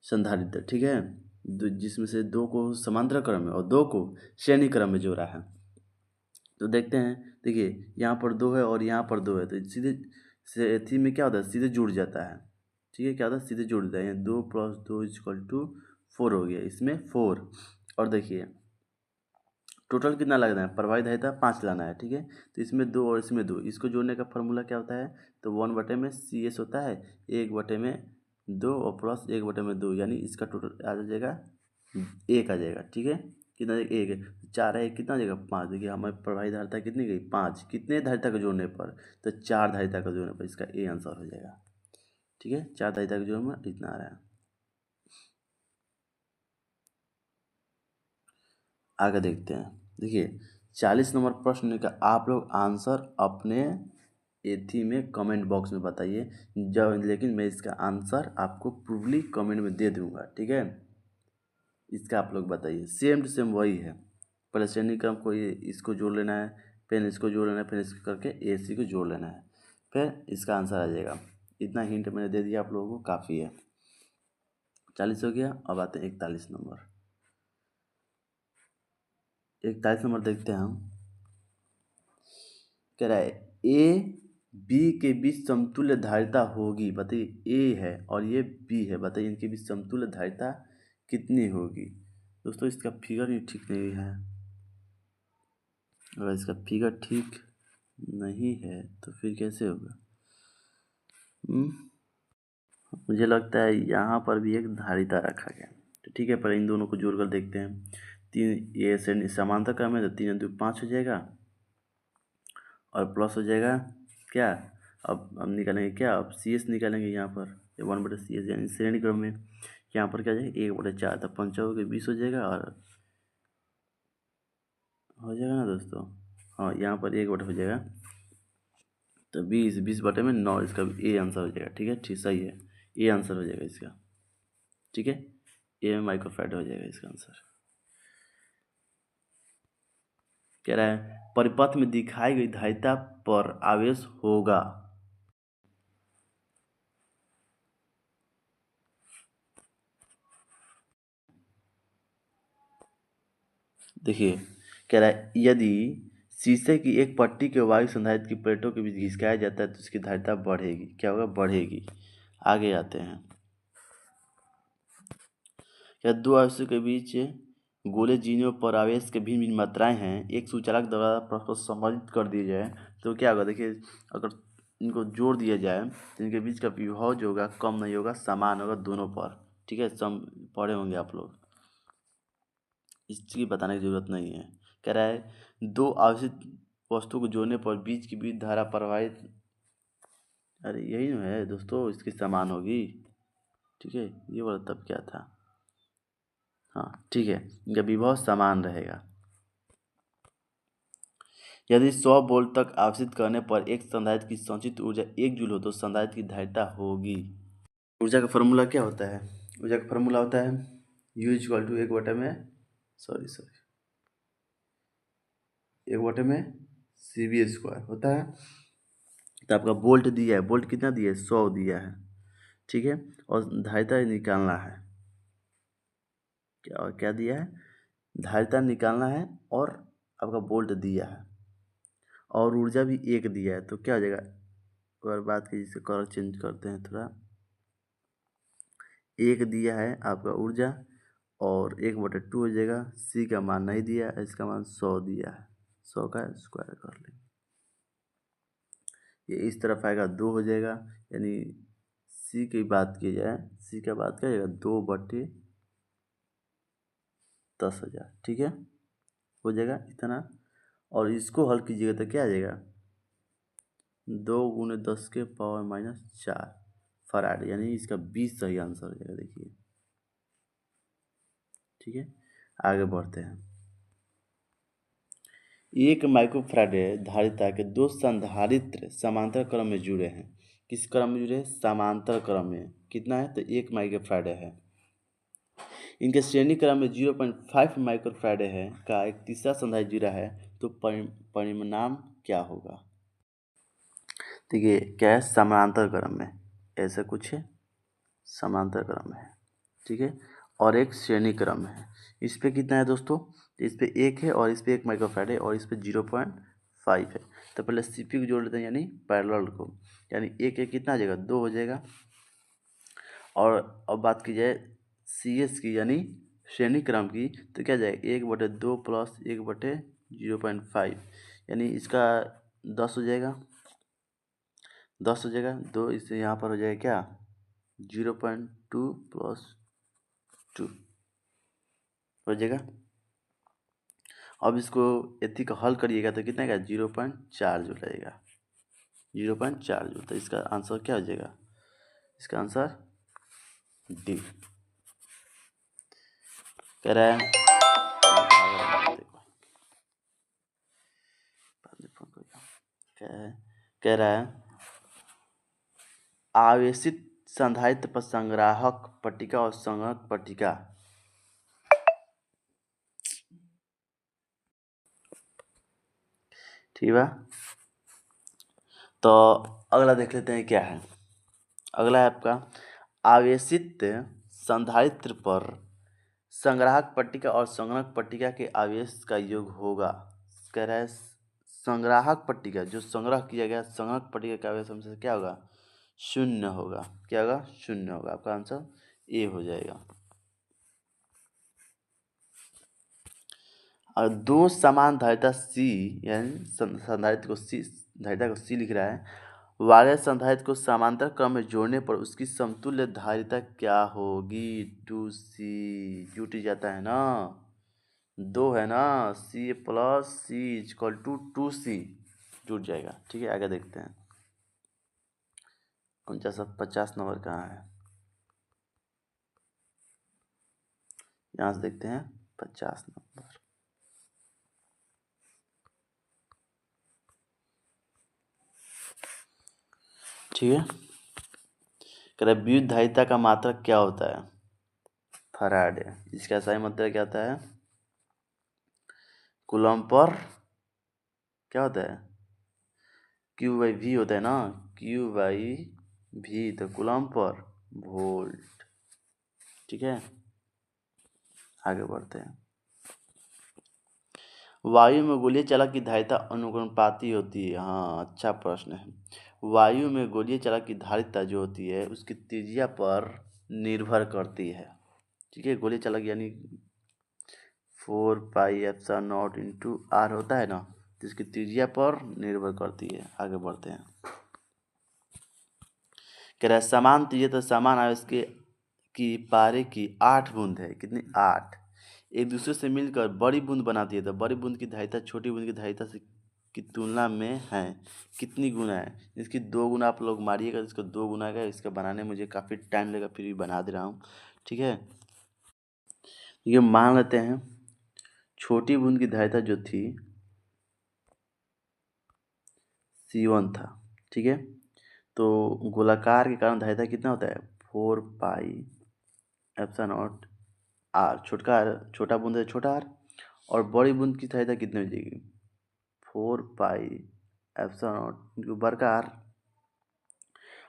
संधारित्र, ठीक है। जिसमें से 2 को समांतर क्रम में और 2 को श्रेणी क्रम में जोड़ा है। तो देखते हैं, देखिए यहाँ पर 2 है और यहाँ पर 2 है, तो सीधे से थी में क्या होता है, सीधे जुड़ जाता है, ठीक है। क्या होता है? सीधे जुड़ जाता है। 2 + 2 = 4 हो गया, इसमें 4। और देखिए टोटल कितना लगना है? प्रभावित धारिता 5 लाना है, ठीक है। तो इसमें 2 और इसमें 2, इसको जोड़ने का फॉर्मूला क्या होता है? तो 1/CS होता है, 1/2 और प्लस 1/2, यानी इसका टोटल आ जाएगा 1 आ जाएगा, ठीक है। कितना? 1 है, 4 है, कितना आ जाएगा? 5। देखिए हमारी प्रभावित धारिता कितनी गई? 5। कितने धारिता को जोड़ने पर? तो 4 धारिता को जोड़ने पर, इसका ए आंसर हो जाएगा, ठीक है। 4 धारिता को जोड़ने में इतना आ रहा है। आगे देखते हैं। देखिए 40 नंबर प्रश्न का आप लोग आंसर अपने एथी में कमेंट बॉक्स में बताइए, जब लेकिन मैं इसका आंसर आपको प्रूवली कमेंट में दे दूंगा, ठीक है। इसका आप लोग बताइए, सेम टू सेम वही है। पहले श्रेणी क्रम को इसको जोड़ लेना है, फिर इसको जोड़ लेना है, फिर इसको करके AC को जोड़ लेना है, फिर इसका आंसर आ जाएगा। इतना हिंट मैंने दे दिया आप लोगों को, काफ़ी है। 40 हो गया। अब आते हैं 41 नंबर। 41 नंबर देखते हैं हम। कह रहा है A B के बीच समतुल्य धारिता होगी, बताइए A है और ये B है, बताइए इनके बीच समतुल्य धारिता कितनी होगी। दोस्तों इसका फिगर ही ठीक नहीं है, अगर इसका फिगर ठीक नहीं है तो फिर कैसे होगा? मुझे लगता है यहाँ पर भी एक धारिता रखा गया, तो ठीक है पहले इन दोनों को जोड़कर देखते हैं। 3 ये समांतर क्रम है, तो 3 × 2 = 5 हो जाएगा, और प्लस हो जाएगा क्या? अब हम निकालेंगे क्या? अब CS निकालेंगे यहाँ पर, 1/CS यानी श्रेणी क्रम में, यहाँ पर क्या हो जाएगा 1/4, तो 5 हो गए 20 हो जाएगा, और हो जाएगा ना दोस्तों। हाँ, यहाँ पर 1/, हो जाएगा तो 20/9, इसका ए आंसर हो जाएगा। ठीक है, ठीक, सही है, ए आंसर हो जाएगा इसका। ठीक है, ए माइक्रोफैराड हो जाएगा इसका आंसर। कह रहा है परिपथ में दिखाई गई धारिता पर आवेश होगा। देखिए, कह रहा है यदि शीशे की एक पट्टी के वायु संधारित्र की प्लेटों के बीच घिसकाया जाता है तो उसकी धारिता बढ़ेगी। क्या होगा? बढ़ेगी। आगे आते हैं। क्या दो आवेशों के बीच गोले जिन्हों पर आवेश के भिन्न भिन्न मात्राएं हैं एक सुचालक द्वारा परस्पर संबंधित कर दिए जाए तो क्या होगा? देखिए, अगर इनको जोड़ दिया जाए तो इनके बीच का विभव जो होगा कम नहीं होगा, समान होगा दोनों पर। ठीक है, सम पढ़े होंगे आप लोग, इसकी बताने की जरूरत नहीं है। कह रहा है दो आवेशित वस्तु को जोड़ने पर बीच की विद्युत धारा प्रवाहित, अरे यही ना है दोस्तों, इसकी समान होगी। ठीक है, ये वाला तब क्या था? हाँ ठीक है, इनका विभव समान रहेगा। यदि 100 वोल्ट तक आवेशित करने पर एक संधारित्र की संचित ऊर्जा 1 जूल हो तो संधारित्र की धारिता होगी। ऊर्जा का फॉर्मूला क्या होता है? ऊर्जा का फॉर्मूला होता है U इक्वल टू 1/में, सॉरी 1/में CV² होता है। तो आपका वोल्ट दिया है, वोल्ट कितना दिया है? 100 दिया है। ठीक है, और धारिता निकालना है। क्या क्या दिया है? धारिता निकालना है, और आपका वोल्ट दिया है, और ऊर्जा भी 1 दिया है। तो क्या हो जाएगा? अगर बात की जिससे कलर चेंज करते हैं थोड़ा, 1 दिया है आपका ऊर्जा, और 1/2 हो जाएगा। C का मान नहीं दिया है, इसका मान 100 दिया है, 100 का स्क्वायर कर लेंगे। ये इस तरफ आएगा 2 हो जाएगा, यानी C की बात की जाए, C का बात क्या जाएगा? 2/10,000। ठीक है, हो जाएगा इतना, और इसको हल कीजिएगा तो क्या आ जाएगा? 2 × 10⁻⁴ फराड, यानी इसका 20 सही आंसर हो जाएगा। देखिए, ठीक है, आगे बढ़ते हैं। 1 माइक्रोफैराडे धारिता के दो संधारित्र समांतर क्रम में जुड़े हैं। किस क्रम में जुड़े हैं? समांतर क्रम में। कितना है? तो 1 माइक्रोफैराडे है। इनके श्रेणी क्रम में 0.5 माइक्रोफैराडे है का एक तीसरा संधारित्र जुड़ा है, तो परिणाम क्या होगा? देखिए, क्या है? समांतर क्रम में, ऐसा कुछ है, समांतर क्रम है। ठीक है, और एक श्रेणी क्रम है। इस पे कितना है दोस्तों? इस पे 1 है, और इस पे 1 माइक्रोफैराड है, और इस पे 0.5 है। तो पहले CP को जोड़ लेते हैं, यानी पैरेलल को, यानी 1 कितना आ जाएगा? 2 हो जाएगा। और अब बात की जाए CS की, यानी श्रेणी क्रम की, तो क्या जाएगा? 1/2 प्लस 1/0.5, यानी इसका 10 हो जाएगा। 10 हो जाएगा, 2 इससे यहाँ पर हो जाएगा क्या? 0.2 प्लस 2 हो जाएगा। अब इसको यदि का हल करिएगा तो कितना का? 0.4 जूल आएगा, 0.4 जूल। तो इसका आंसर क्या हो जाएगा? इसका आंसर डी। कह रहा है कह रहा है आवेशित संधारित्र पर संग्राहक पट्टिका और संग्रहक पट्टिका, ठीक है। तो अगला देख लेते हैं क्या है। अगला है आपका आवेशित संधारित्र पर संग्राहक पट्टिका और संग्रहक पट्टिका के आवेश का योग होगा। कह रहा है संग्राहक पट्टिका जो संग्रह किया गया, संग्रहक पट्टिका का आवेश हमसे क्या होगा? 0 होगा। क्या होगा? 0 होगा। आपका आंसर ए हो जाएगा। और दो समान धारिता C, यानी संधारित्र को C, धारिता को C लिख रहा है, वाले संधारित्र को समांतर क्रम में जोड़ने पर उसकी समतुल्य धारिता क्या होगी? 2C जुट जाता है ना, 2 है ना, C plus C equal to 2C जुट जाएगा। ठीक है, आगे देखते हैं। 4950 नंबर कहाँ है? यहाँ से देखते हैं 50 नंबर। ठीक है, कह रहा विद्युत धारिता का मात्रक क्या होता है? फैराडे। इसका सही मतलब क्या होता है? कूलम पर क्या होता है? Q/V होता है ना, Q/V, तो कूलम पर वोल्ट। ठीक है, आगे बढ़ते हैं। वायु में गोलीय चालक की धारिता अनुक्रमपाती होती है। हाँ, अच्छा प्रश्न है। वायु में गोलीय चालक की धारिता जो होती है उसकी त्रिज्या पर निर्भर करती है। ठीक है, गोलीय चालक यानी 4πε0 इंटू R होता है ना, जिसकी त्रिज्या पर निर्भर करती है। आगे बढ़ते हैं। कह रहा है समान त्रिज्या तो समान आवेश के की पारे की 8 बूंद है। कितनी? 8 एक दूसरे से मिलकर बड़ी बूंद बनाती है। तो बड़ी बूंद की धारिता छोटी बूंद की धारिता से की तुलना में है कितनी गुना है? इसकी 2 गुना आप लोग मारिएगा, इसको 2 गुना का। इसका बनाने में मुझे काफ़ी टाइम लगेगा, फिर भी बना दे रहा हूँ। ठीक है, ये मान लेते हैं छोटी बूंद की धारिता जो थी C1 था। ठीक है, तो गोलाकार के कारण धारिता कितना होता है? 4πε0 R। छोटा बूंद है छोटा r, और बड़ी बूंद की धारिता कितनी हो जाएगी? 4πε0 बड़का r।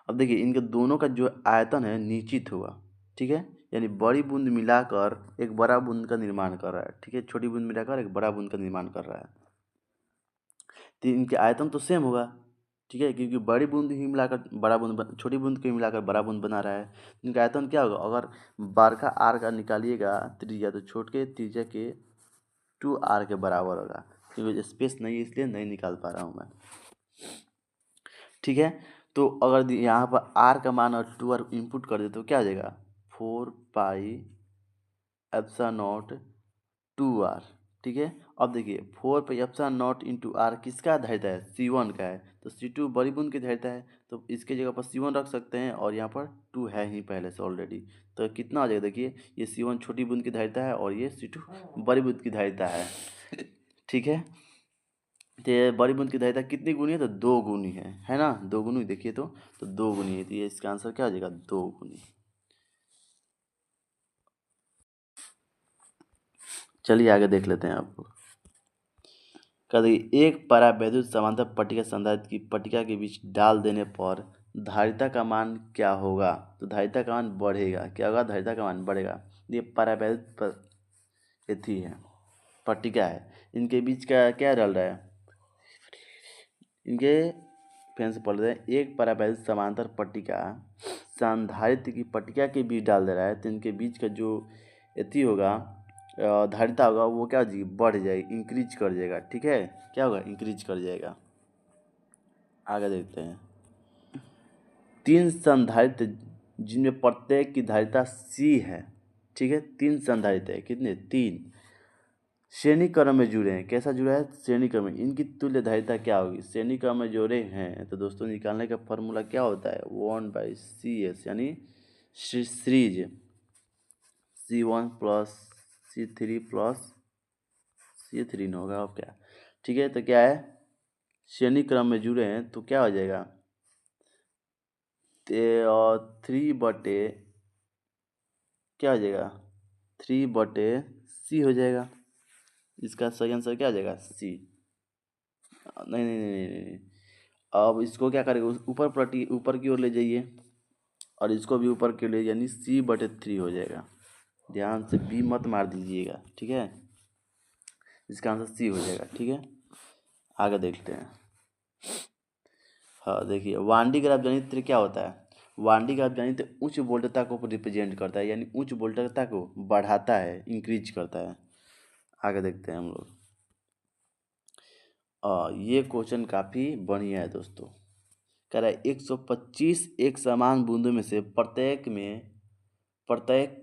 अब देखिए इनके दोनों का जो आयतन है निश्चित होगा। ठीक है, यानी बड़ी बूंद मिलाकर एक बड़ा बूंद का निर्माण कर रहा है। ठीक है, छोटी बूंद मिलाकर एक बड़ा बूंद का निर्माण कर रहा है, तो इनके आयतन तो सेम होगा। ठीक है, क्योंकि बड़ी बूंद ही मिलाकर बड़ा बूंद, छोटी बूंद को ही मिलाकर बड़ा बूंद बना रहा है। इनका आयतन क्या होगा? अगर बड़का आर का निकालिएगा त्रिज्या, तो छोटे त्रिज्या के 2r के बराबर होगा। क्योंकि स्पेस नहीं है इसलिए नहीं निकाल पा रहा हूँ मैं। ठीक है, तो अगर यहाँ पर r का मान और 2r इनपुट कर दे तो क्या आ जाएगा? 4πε0 2r। ठीक है, अब देखिए 4πε0 इंटू r किसका धारिता है? C1 का है, तो C2 बड़ी बूंद की धारिता है, तो इसके जगह पर C1 रख सकते हैं, और यहाँ पर 2 है ही पहले से ऑलरेडी। तो कितना आ जाएगा? देखिए ये C1 छोटी बूंद की धारिता है और ये C2 बड़ी बूंद की धारिता है। ठीक है, तो ये बड़ी बूंद की धारिता कितनी गुनी है? तो 2 गुनी है ना? 2 गुनी देखिए, तो 2 गुनी है, तो ये इसका आंसर क्या हो जाएगा? 2 गुनी। चलिए आगे देख लेते हैं आपको। कभी एक परावैद्युत समांतर पट्टिका संधारित्र की पट्टिका के बीच डाल देने पर धारिता का मान क्या होगा? तो धारिता का मान बढ़ेगा। क्या होगा? धारिता का मान बढ़ेगा। ये परावैद्युत थी है, पट्टिका है, इनके बीच का क्या डाल रहा है? इनके फिर से पढ़ रहे हैं। एक परावैद्युत समांतर पट्टिका संधारित्र की पट्टिका के बीच डाल दे रहा है, तो इनके बीच का जो एथी होगा धारिता होगा वो क्या हो जाएगी? बढ़ जाएगी, इंक्रीज कर जाएगा। ठीक है, क्या होगा? इंक्रीज कर जाएगा। आगे देखते हैं। 3 संधारित्र जिनमें प्रत्येक की धारिता C है। ठीक है, 3 संधारित्र है। कितने? 3 श्रेणी क्रम में जुड़े हैं। कैसा जुड़ा है? श्रेणी क्रम में। इनकी तुल्य धारिता क्या होगी? श्रेणी क्रम में जोड़े हैं तो दोस्तों निकालने का फॉर्मूला क्या होता है? 1/CS, यानी series C1 plus C3 plus C3 न होगा अब क्या। ठीक है, तो क्या है? श्रेणी क्रम में जुड़े हैं तो क्या हो जाएगा? 3 बटे क्या हो जाएगा? 3/C हो जाएगा। इसका सही आंसर क्या आ जाएगा? C। नहीं नहीं नहीं नहीं नहीं, अब इसको क्या करेगा? ऊपर की ओर ले जाइए, और इसको भी ऊपर की ओर ले, यानी C/3 हो जाएगा। ध्यान से B मत मार दीजिएगा। ठीक है, इसका आंसर C हो जाएगा। ठीक है, आगे देखते हैं। हाँ देखिए, वांडी ग्राफ जनित्र क्या होता है? वांडी ग्राफ जनित्र उच्च वोल्टता को रिप्रेजेंट करता है, यानी उच्च वोल्टता को बढ़ाता है, इंक्रीज करता है। आगे देखते हैं हम लोग। ये क्वेश्चन काफ़ी बढ़िया है दोस्तों। कह रहा है 125 एक समान बूंदों में से प्रत्येक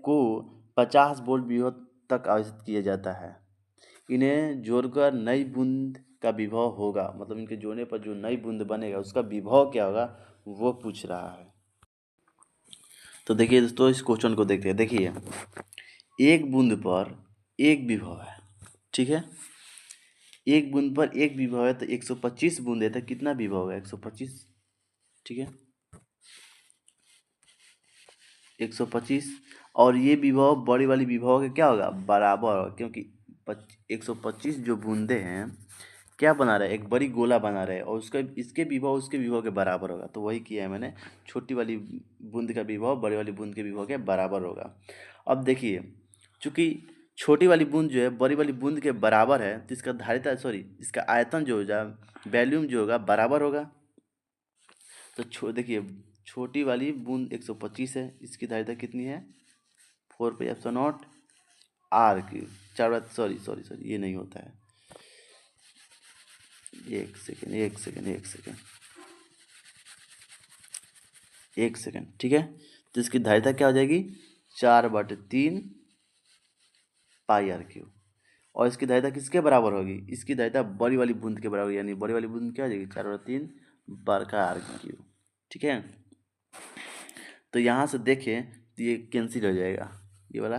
को 50 वोल्ट विभव तक आवेशित किया जाता है। इन्हें जोड़कर नई बूंद का विभव होगा, मतलब इनके जोड़ने पर जो नई बूंद बनेगा उसका विभव क्या होगा वो पूछ रहा है। तो देखिए दोस्तों, इस क्वेश्चन को देखते हैं। देखिए एक बूंद पर एक विभव है, ठीक है। एक बूंद पर एक विभव है तो 125 बूंद है तो कितना विभव है? 125, ठीक है, 125। और ये विभव बड़ी वाली विभव के क्या होगा? बराबर होगा, क्योंकि 125 जो बूंदे हैं क्या बना रहे हैं? एक बड़ी गोला बना रहे हैं, और उसका इसके विभव उसके विभव के बराबर होगा। तो वही किया है मैंने, छोटी वाली बूंद का विभव बड़ी वाली बूंद के विभव के बराबर होगा। अब देखिए, चूंकि छोटी वाली बूंद जो है बड़ी वाली बूंद के बराबर है, तो इसका धारिता सॉरी इसका आयतन जो होगा, वॉल्यूम जो होगा, बराबर होगा। तो देखिए, छोटी वाली बूंद 125 है, इसकी धारिता कितनी है? 4πε0 r³ 4, सॉरी सॉरी सॉरी, ये नहीं होता है, एक सेकेंड एक सेकेंड एक सेकेंड एक सेकेंड, ठीक है। तो इसकी धारिता क्या हो जाएगी? 4/3 πr³। और इसकी धारिता किसके बराबर होगी? इसकी धारिता बड़ी वाली बूंद के बराबर, यानी बड़ी वाली बूंद क्या हो जाएगी? 4/3 बड़का r³, ठीक है। तो यहाँ से देखें तो ये कैंसिल हो जाएगा, ये वाला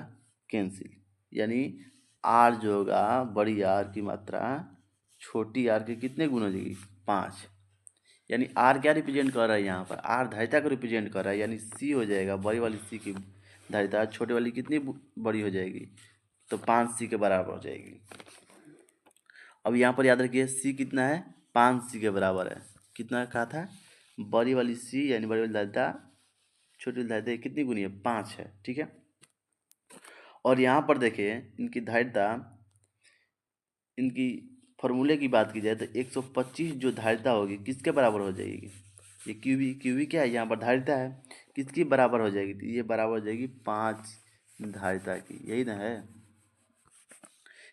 कैंसिल, यानी r जो होगा, बड़ी r की मात्रा छोटी r के कितने गुना हो जाएगी? 5। यानी r क्या रिप्रेजेंट कर रहा है यहाँ पर? r धारिता को रिप्रेजेंट कर रहा है, यानी c हो जाएगा, बड़ी वाली c की धारिता छोटी वाली कितनी बड़ी हो जाएगी? तो 5c के बराबर हो जाएगी। अब यहाँ पर याद रखिए c कितना है? 5c के बराबर है। कितना कहा था? बड़ी वाली c यानी बड़ी वाली धारिता छोटी वाली धारिता कितनी गुनी है? 5 है, ठीक है। और यहाँ पर देखिए इनकी धारिता, इनकी फॉर्मूले की बात की जाए तो 125 जो धारिता होगी किसके बराबर हो जाएगी? ये क्यूबी क्या है? यहाँ पर धारिता है, किसकी बराबर हो जाएगी? तो ये बराबर हो जाएगी 5 धारिता की, यही ना है।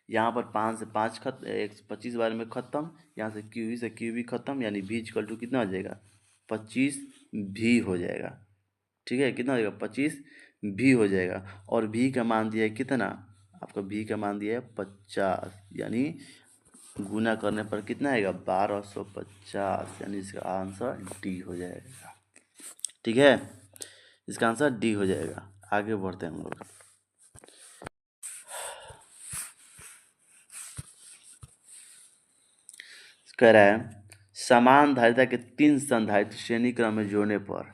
यहाँ पर 5 से 5 खत्म, 125 बार में खत्म, यहाँ से क्यूबी खत्म, यानी v इक्वल टू कितना हो जाएगा? 25 भी हो जाएगा, ठीक है। कितना हो जाएगा? 25 भी हो जाएगा। और v का मान दिया है कितना? आपका v का मान दिया है 50, यानी गुना करने पर कितना आएगा? 1250, यानी इसका आंसर डी हो जाएगा, ठीक है। इसका आंसर डी हो जाएगा। आगे बढ़ते हैं हम लोग। कह रहा है समान धारिता के 3 संधारित्र श्रेणी क्रम में जोड़ने पर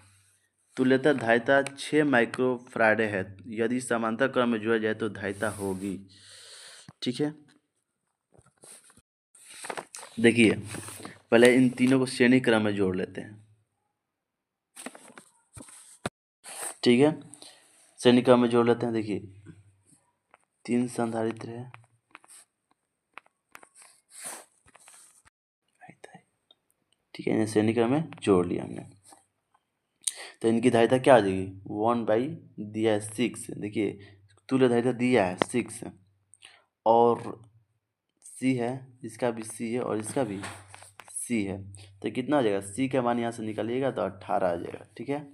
तुल्यता धारिता 6 माइक्रोफैराड है, यदि समांतर क्रम में जोड़ा जाए तो धारिता होगी, ठीक है। देखिए पहले इन तीनों को श्रेणी क्रम में जोड़ लेते हैं, ठीक है। श्रेणी क्रम में जोड़ लेते हैं। देखिए 3 संधारित्र है, ठीक है, श्रेणी क्रम में जोड़ लिया हमने। तो इनकी धारिता क्या आ जाएगी? 1 दिया है 6, देखिए तुल्य धारिता दिया है 6, और c है, इसका भी c है और इसका भी c है, तो कितना हो जाएगा? c का मान यहाँ से निकालिएगा तो 18 आ जाएगा, ठीक है।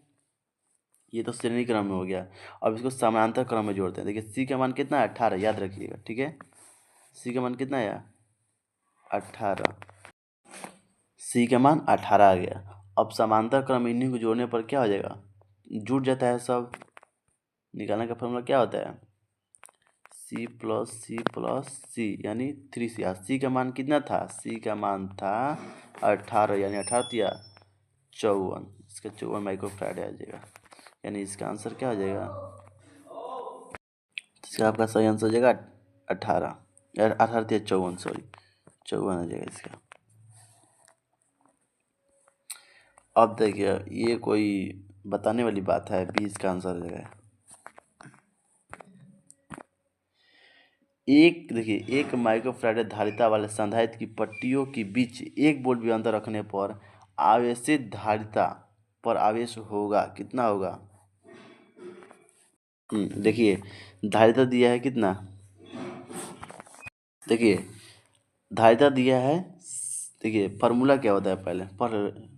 ये तो श्रेणी क्रम में हो गया। अब इसको समानांतर क्रम में जोड़ते हैं। देखिए c का मान कितना है? 18, याद रखिएगा, ठीक है। c का मान कितना है? 18, c का मान 18 आ गया। अब समांतर क्रम इन्हीं को जोड़ने पर क्या हो जाएगा? जुड़ जाता है सब। निकालने का फॉर्मूला क्या होता है? c प्लस c यानी 3c। c का मान कितना था? c का मान था 18, यानी 18 या 54, इसका 54 माइक्रोफैराड आ जाएगा, यानी इसका आंसर क्या हो जाएगा? इसका आपका सही आंसर हो जाएगा 18, 18 या 54, सॉरी 54 आ जाएगा इसका। अब देखिए ये कोई बताने वाली बात है, 20 का आंसर हो जाएगा। देखिए 1 माइक्रोफैराड धारिता वाले संधारित्र की पट्टियों के बीच 1 वोल्ट विभवांतर रखने पर आवेशित धारिता पर आवेश होगा, कितना होगा? देखिए धारिता दिया है कितना? देखिए धारिता दिया है, देखिए फार्मूला क्या होता है पहले पर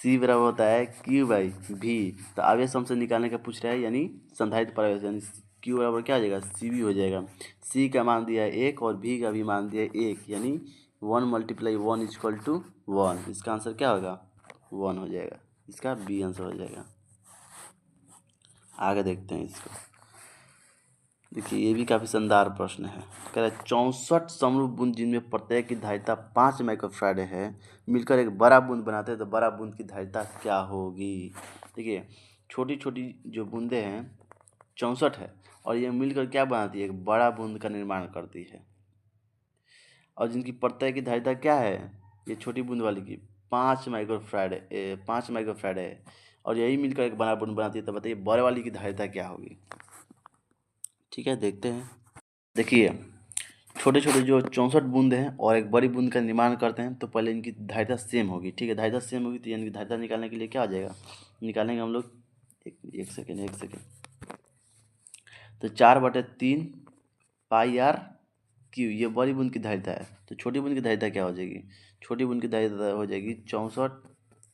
C बराबर होता है Q/V। तो आवेश हमसे निकालने का पूछ रहा है, यानी संधारित्र पर आवेश, यानी Q बराबर क्या आ जाएगा? CV हो जाएगा। C का मान दिया है 1 और V का भी मान दिया है 1, यानी 1 × 1 = 1। इसका आंसर क्या होगा? 1 हो जाएगा। इसका B आंसर हो जाएगा। आगे देखते हैं इसको। देखिए ये भी काफ़ी शानदार प्रश्न है। कह रहा है 64 समरूप बूंद जिनमें प्रत्येक की धारिता 5 माइक्रोफैराड है मिलकर एक बड़ा बूंद बनाते हैं तो बड़ा बूंद की धारिता क्या होगी। देखिए छोटी छोटी जो बूंदें हैं 64 है और ये मिलकर क्या बनाती है, एक बड़ा बूंद का निर्माण करती है। और जिनकी प्रत्येक की धारिता क्या है, ये छोटी बूंद वाली की 5 माइक्रोफैराड 5 माइक्रोफैराड है और यही मिलकर एक बड़ा बूंद बनाती है। तो बताइए बड़े वाली की धारिता क्या होगी। ठीक है देखते हैं। देखिए छोटे छोटे जो 64 बूंद हैं और एक बड़ी बूंद का निर्माण करते हैं तो पहले इनकी धारिता सेम होगी। ठीक है धारिता सेम होगी तो इनकी धारिता निकालने के लिए क्या हो जाएगा, निकालेंगे हम लोग। एक सेकेंड। तो 4/3 पाई आर क्यू, ये बड़ी बूंद की धारिता है। तो छोटी बूंद की धारिता क्या हो जाएगी, छोटी बूंद की धारिता हो जाएगी 64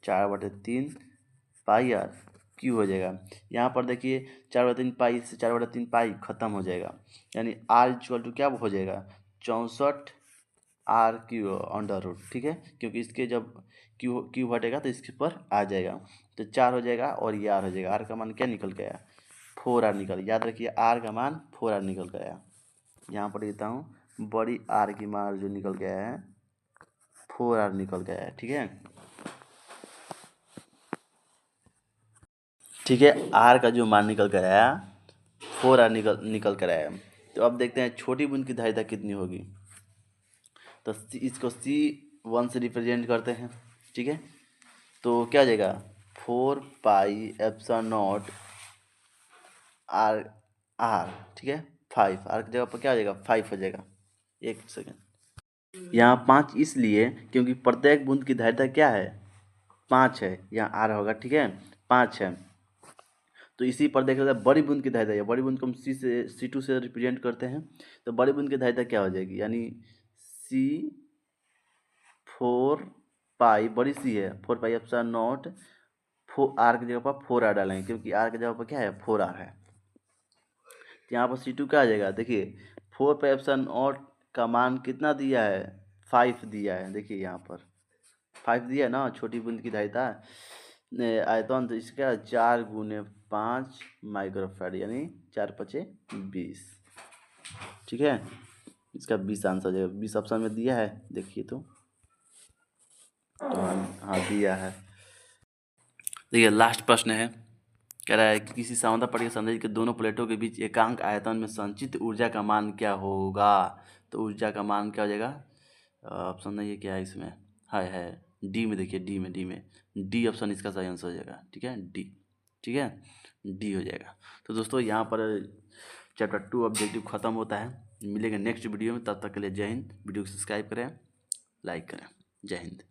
4/3 पाई आर क्यू हो जाएगा। यहाँ पर देखिए 4/3 पाई से 4/3 पाई खत्म हो जाएगा, यानी आर इक्वल टू क्या हो जाएगा 64 आर क्यू अंडर रूट। ठीक है क्योंकि इसके जब क्यू क्यू हटेगा तो इसके पर आ जाएगा तो 4 हो जाएगा और ये आर हो जाएगा। आर का मान क्या निकल गया 4 आर निकल, याद रखिए आर का मान 4 आर निकल गया। यहाँ पर लिखता हूँ बड़ी आर की मान जो निकल गया है 4 आर निकल गया है। ठीक है आर का जो मान निकल कर आया 4 आर निकल कर आया। तो अब देखते हैं छोटी बूंद की धारिता कितनी होगी। तो इसको C1 से रिप्रेजेंट करते हैं। ठीक है तो क्या हो जाएगा 4 pi epsilon naught r r. ठीक है 5 आर की जगह पर क्या हो जाएगा 5 हो जाएगा। एक सेकेंड, यहाँ 5 इसलिए क्योंकि प्रत्येक बूंद की धारिता क्या है 5 है, यहाँ आर होगा। ठीक है 5 है तो इसी पर देख लेते हैं बड़ी बूंद की धारिता है। बड़ी बूंद को हम C2 से रिप्रेजेंट करते हैं तो बड़ी बूंद की धारिता क्या हो जाएगी, यानी C4 पाई बड़ी सी है 4 पाई एप्सिलॉन नॉट 4 आर की जगह पर 4 आर डालेंगे क्योंकि आर की जगह पर क्या है 4 आर है। तो यहाँ पर C2 क्या आ जाएगा, देखिए 4 पाई एप्सिलॉन नॉट का मान कितना दिया है 5 दिया है। देखिए यहाँ पर 5 दिया है ना छोटी बूंद की धारिता आयतन, तो इसका 4 × 5 माइक्रोफैराड यानी 4×5 = 20। ठीक है इसका 20 आंसर हो जाएगा। 20 ऑप्शन में दिया है देखिए तो हाँ दिया है। देखिए लास्ट प्रश्न है। कह रहा है कि किसी सामंता पट्टी के संरचना के दोनों प्लेटों के बीच एकांक आयतन में संचित ऊर्जा का मान क्या होगा। तो ऊर्जा का मान क्या हो जाएगा, ऑप्शन नहीं है क्या है इसमें, है डी में। देखिए डी में डी ऑप्शन इसका सही आंसर हो जाएगा। ठीक है डी, ठीक है डी हो जाएगा। तो दोस्तों यहाँ पर चैप्टर 2 ऑब्जेक्टिव खत्म होता है। मिलेंगे नेक्स्ट वीडियो में, तब तक के लिए जय हिंद। वीडियो को सब्सक्राइब करें, लाइक करें। जय हिंद।